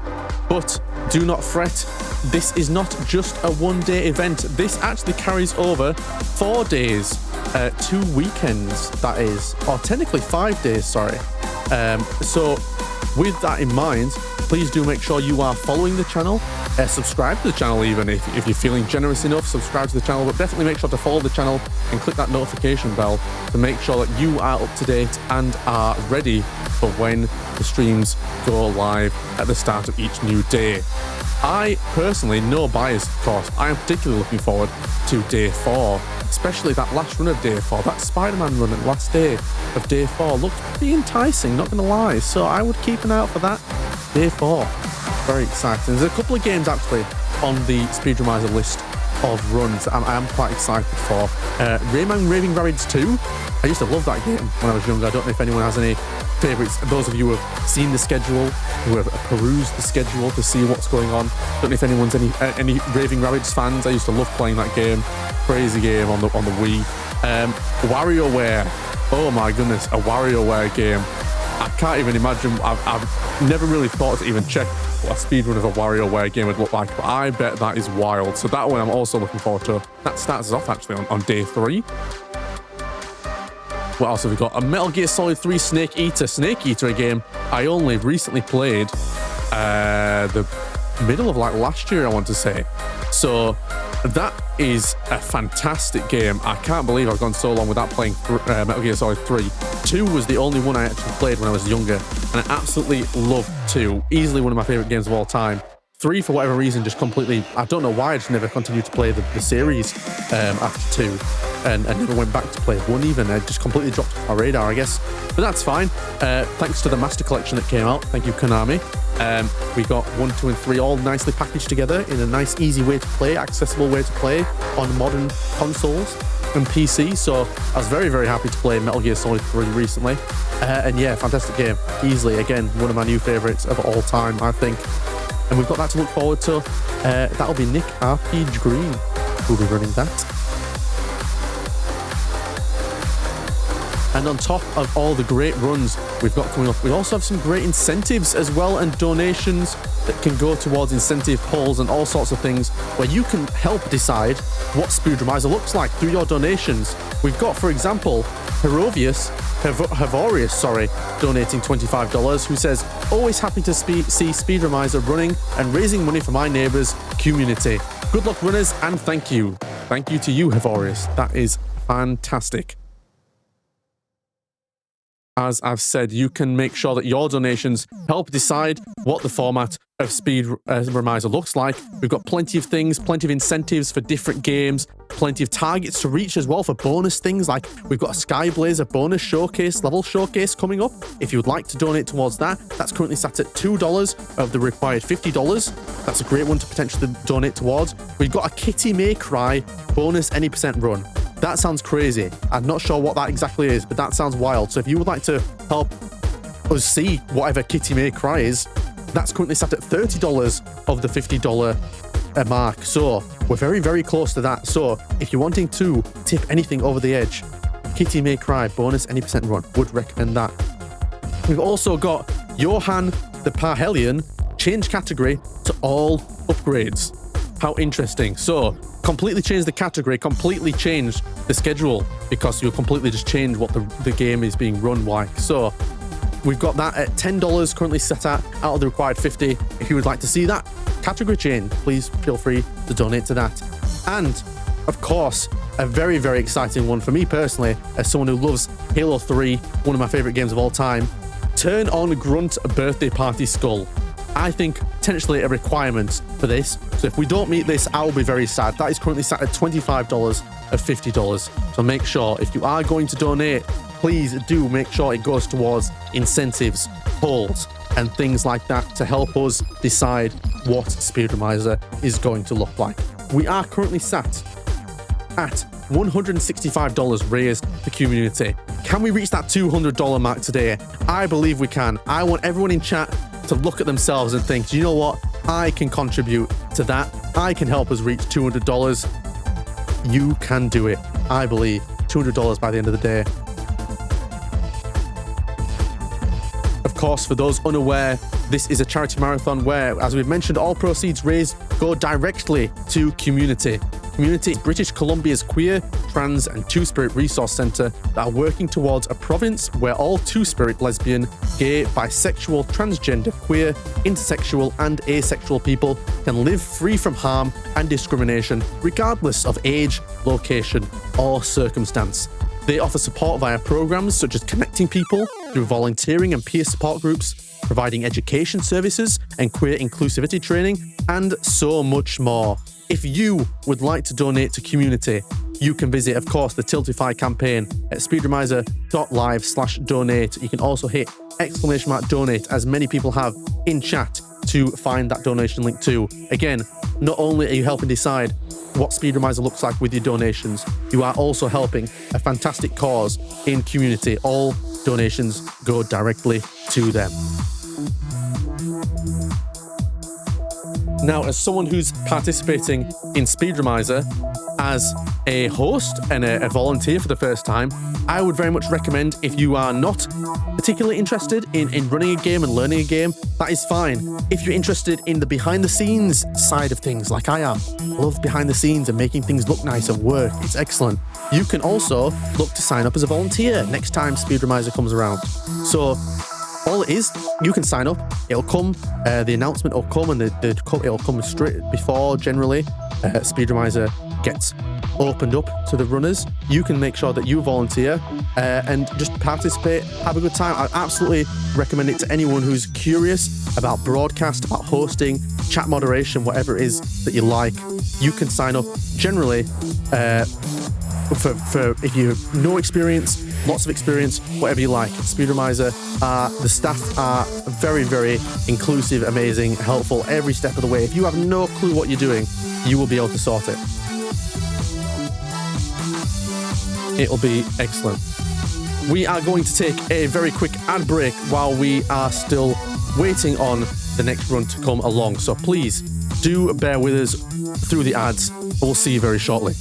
But do not fret, this is not just a one-day event. This actually carries over 4 days, 2 weekends, that is, or technically 5 days, sorry. So with that in mind, please do make sure you are following the channel, subscribe to the channel even if you're feeling generous enough, subscribe to the channel, but definitely make sure to follow the channel and click that notification bell to make sure that you are up to date and are ready for when the streams go live at the start of each new day. I personally, no bias of course, I am particularly looking forward to day 4, especially that last run of day 4. That Spider-Man run at the last day of day 4 looked pretty enticing, not gonna lie, so I would keep an eye out for that. Day 4, very exciting. There's a couple of games actually on the Speedromizer list of runs that I am quite excited for. Rayman Raving Rabbids 2, I used to love that game when I was younger. I don't know if anyone has any favorites. Those of you who have seen the schedule, who have perused the schedule to see what's going on. Don't know if anyone's any Raving Rabbids fans. I used to love playing that game. Crazy game on the Wii. WarioWare. Oh my goodness, a WarioWare game. I can't even imagine. I've never really thought to even check what a speedrun of a WarioWare game would look like, but I bet that is wild. So that one I'm also looking forward to. That starts us off actually on day 3. What else have we got? A Metal Gear Solid 3 Snake Eater. Snake Eater, a game I only recently played the middle of like last year, I want to say. So that is a fantastic game. I can't believe I've gone so long without playing Metal Gear Solid 3. 2 was the only one I actually played when I was younger, and I absolutely loved 2. Easily one of my favorite games of all time. 3, for whatever reason, just completely, I don't know why I just never continued to play the series after 2, and never went back to play 1 even. It just completely dropped off my radar, I guess. But that's fine. Thanks to the Master Collection that came out. Thank you, Konami. We got 1, 2, and 3 all nicely packaged together in a nice, easy way to play, accessible way to play on modern consoles and PC. So I was very, very happy to play Metal Gear Solid 3 recently. And yeah, fantastic game. Easily, again, one of my new favorites of all time, I think. And we've got that to look forward to. That'll be Nick RPG Green who'll be running that. And on top of all the great runs we've got coming up, we also have some great incentives as well, and donations that can go towards incentive polls and all sorts of things where you can help decide what Speedromizer looks like through your donations. We've got, for example, Havorius, donating $25, who says, always happy to see Speedromizer running and raising money for my neighbours' community. Good luck, runners, and thank you. Thank you to you, Havorius. That is fantastic. As I've said, you can make sure that your donations help decide what the format of Speedromizer looks like. We've got plenty of things, plenty of incentives for different games, plenty of targets to reach as well for bonus things, like we've got a Skyblazer bonus showcase, level showcase coming up. If you would like to donate towards that, that's currently sat at $2 of the required $50. That's a great one to potentially donate towards. We've got a Kitty May Cry bonus any percent run. That sounds crazy. I'm not sure what that exactly is, but that sounds wild. So if you would like to help us see whatever Kitty May Cry is, that's currently sat at $30 of the $50 mark. So we're very, very close to that. So if you're wanting to tip anything over the edge, Kitty May Cry bonus any percent run, would recommend that. We've also got Johan the Parhelion change category to all upgrades. How interesting. So completely change the category, completely change the schedule, because you'll completely just change what the game is being run like. So we've got that at $10 currently set at out of the required 50. If you would like to see that category change, please feel free to donate to that. And of course, a very, very exciting one for me personally, as someone who loves Halo 3, one of my favorite games of all time, Turn On Grunt Birthday Party Skull. I think potentially a requirement for this. So if we don't meet this, I'll be very sad. That is currently sat at $25 of $50. So make sure, if you are going to donate, please do make sure it goes towards incentives, polls, and things like that to help us decide what Speedromizer is going to look like. We are currently sat at $165 raised for QMUNITY. Can we reach that $200 mark today? I believe we can. I want everyone in chat to look at themselves and think, do you know what? I can contribute to that. I can help us reach $200. You can do it. I believe $200 by the end of the day. Of course, for those unaware, this is a charity marathon where, as we've mentioned, all proceeds raised go directly to QMUNITY. QMUNITY is British Columbia's queer, trans, and two-spirit resource centre that are working towards a province where all two-spirit, lesbian, gay, bisexual, transgender, queer, intersexual, and asexual people can live free from harm and discrimination, regardless of age, location, or circumstance. They offer support via programs such as connecting people through volunteering and peer support groups, providing education services and queer inclusivity training, and so much more. If you would like to donate to QMUNITY, you can visit, of course, the Tiltify campaign at speedromizer.live/donate. You can also hit !donate, as many people have in chat, to find that donation link too. Again, not only are you helping decide what Speedromizer looks like with your donations, you are also helping a fantastic cause in QMUNITY, all donations go directly to them. Now, as someone who's participating in Speedromizer as a host and a volunteer for the first time, I would very much recommend, if you are not particularly interested in running a game and learning a game, that is fine. If you're interested in the behind the scenes side of things, like I am, love behind the scenes and making things look nice and work, it's excellent. You can also look to sign up as a volunteer next time Speedromizer comes around. So all it is, you can sign up, it'll come, the announcement will come, and it'll come straight before, generally, Speedromizer gets opened up to the runners. You can make sure that you volunteer and just participate, have a good time. I absolutely recommend it to anyone who's curious about broadcast, about hosting, chat moderation, whatever it is that you like. You can sign up generally for if you have no experience, lots of experience, whatever you like. Speedromizer, the staff are very, very inclusive, amazing, helpful every step of the way. If you have no clue what you're doing, you will be able to sort it. It'll be excellent. We are going to take a very quick ad break while we are still waiting on the next run to come along. So please do bear with us through the ads. We'll see you very shortly.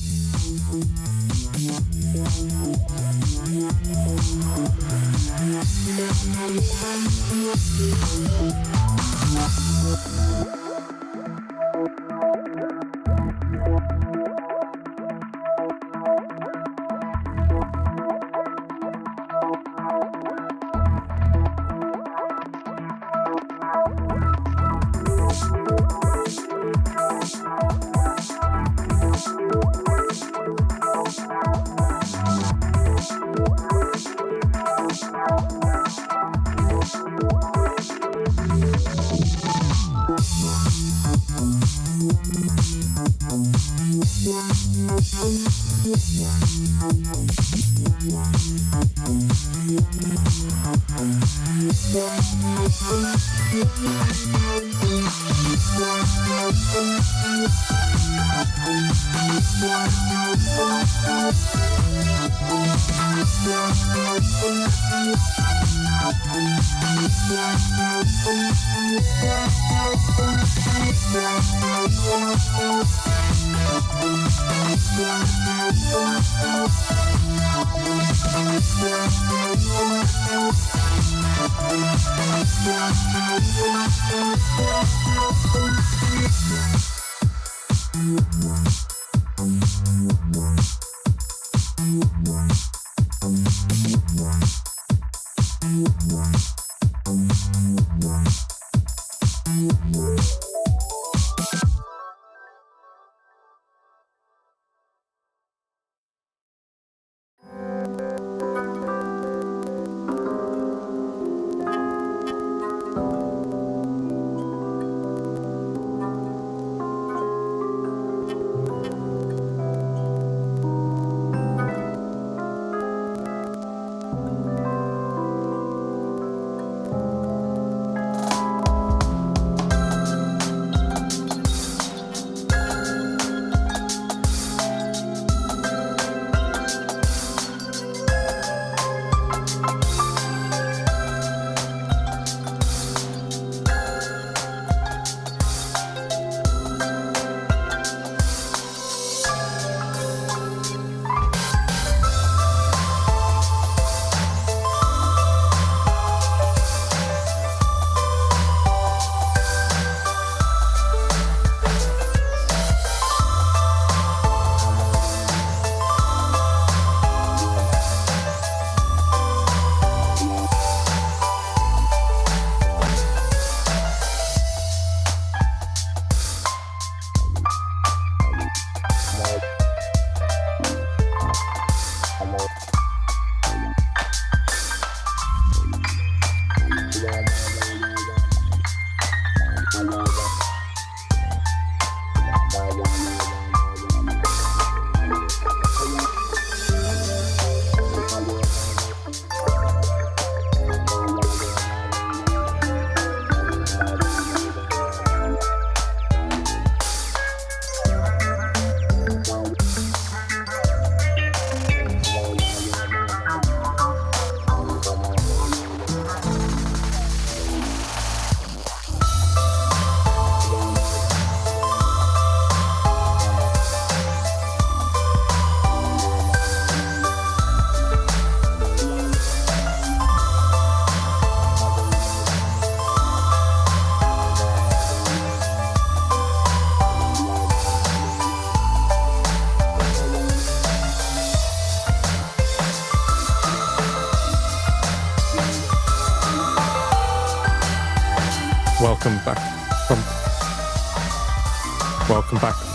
Welcome back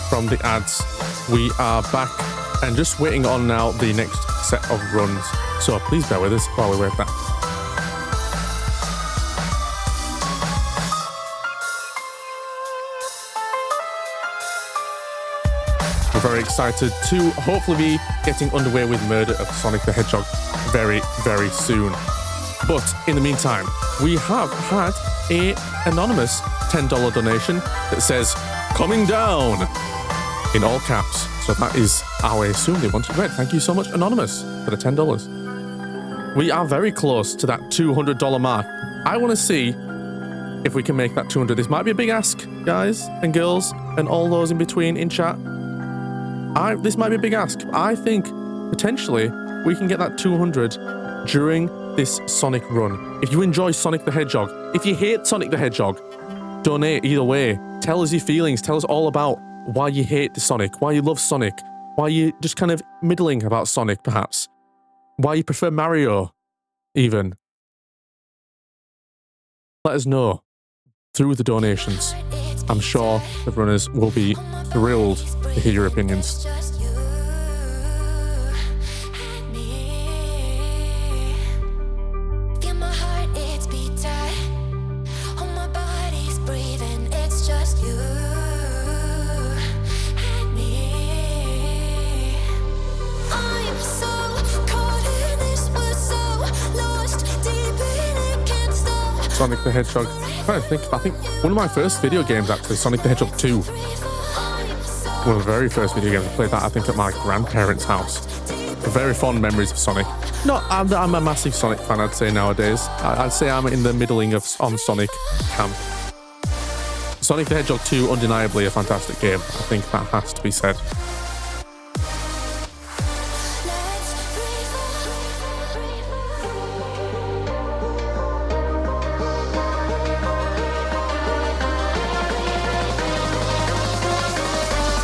from the ads. We are back and just waiting on now the next set of runs. So please bear with us while we wait that. We're very excited to hopefully be getting underway with Murder of Sonic the Hedgehog very, very soon. But in the meantime, we have had an anonymous $10 donation that says, coming down, in all caps. So that is how I assume they want it read. Thank you so much, Anonymous, for the $10. We are very close to that $200 mark. I want to see if we can make that 200. This might be a big ask, guys and girls, and all those in between in chat. This might be a big ask. I think potentially we can get that 200 during this Sonic run. If you enjoy Sonic the Hedgehog, if you hate Sonic the Hedgehog, donate either way. Tell us your feelings. Tell us all about why you hate the Sonic, why you love Sonic, why you just kind of middling about Sonic, perhaps. Why you prefer Mario, even. Let us know through the donations. I'm sure the runners will be thrilled to hear your opinions. Sonic the Hedgehog. I'm trying to think. I think one of my first video games, actually, Sonic the Hedgehog 2. One of the very first video games. I played that, I think, at my grandparents' house. Very fond memories of Sonic. I'm a massive Sonic fan, I'd say, nowadays. I'd say I'm in the middling on Sonic camp. Sonic the Hedgehog 2, undeniably a fantastic game. I think that has to be said.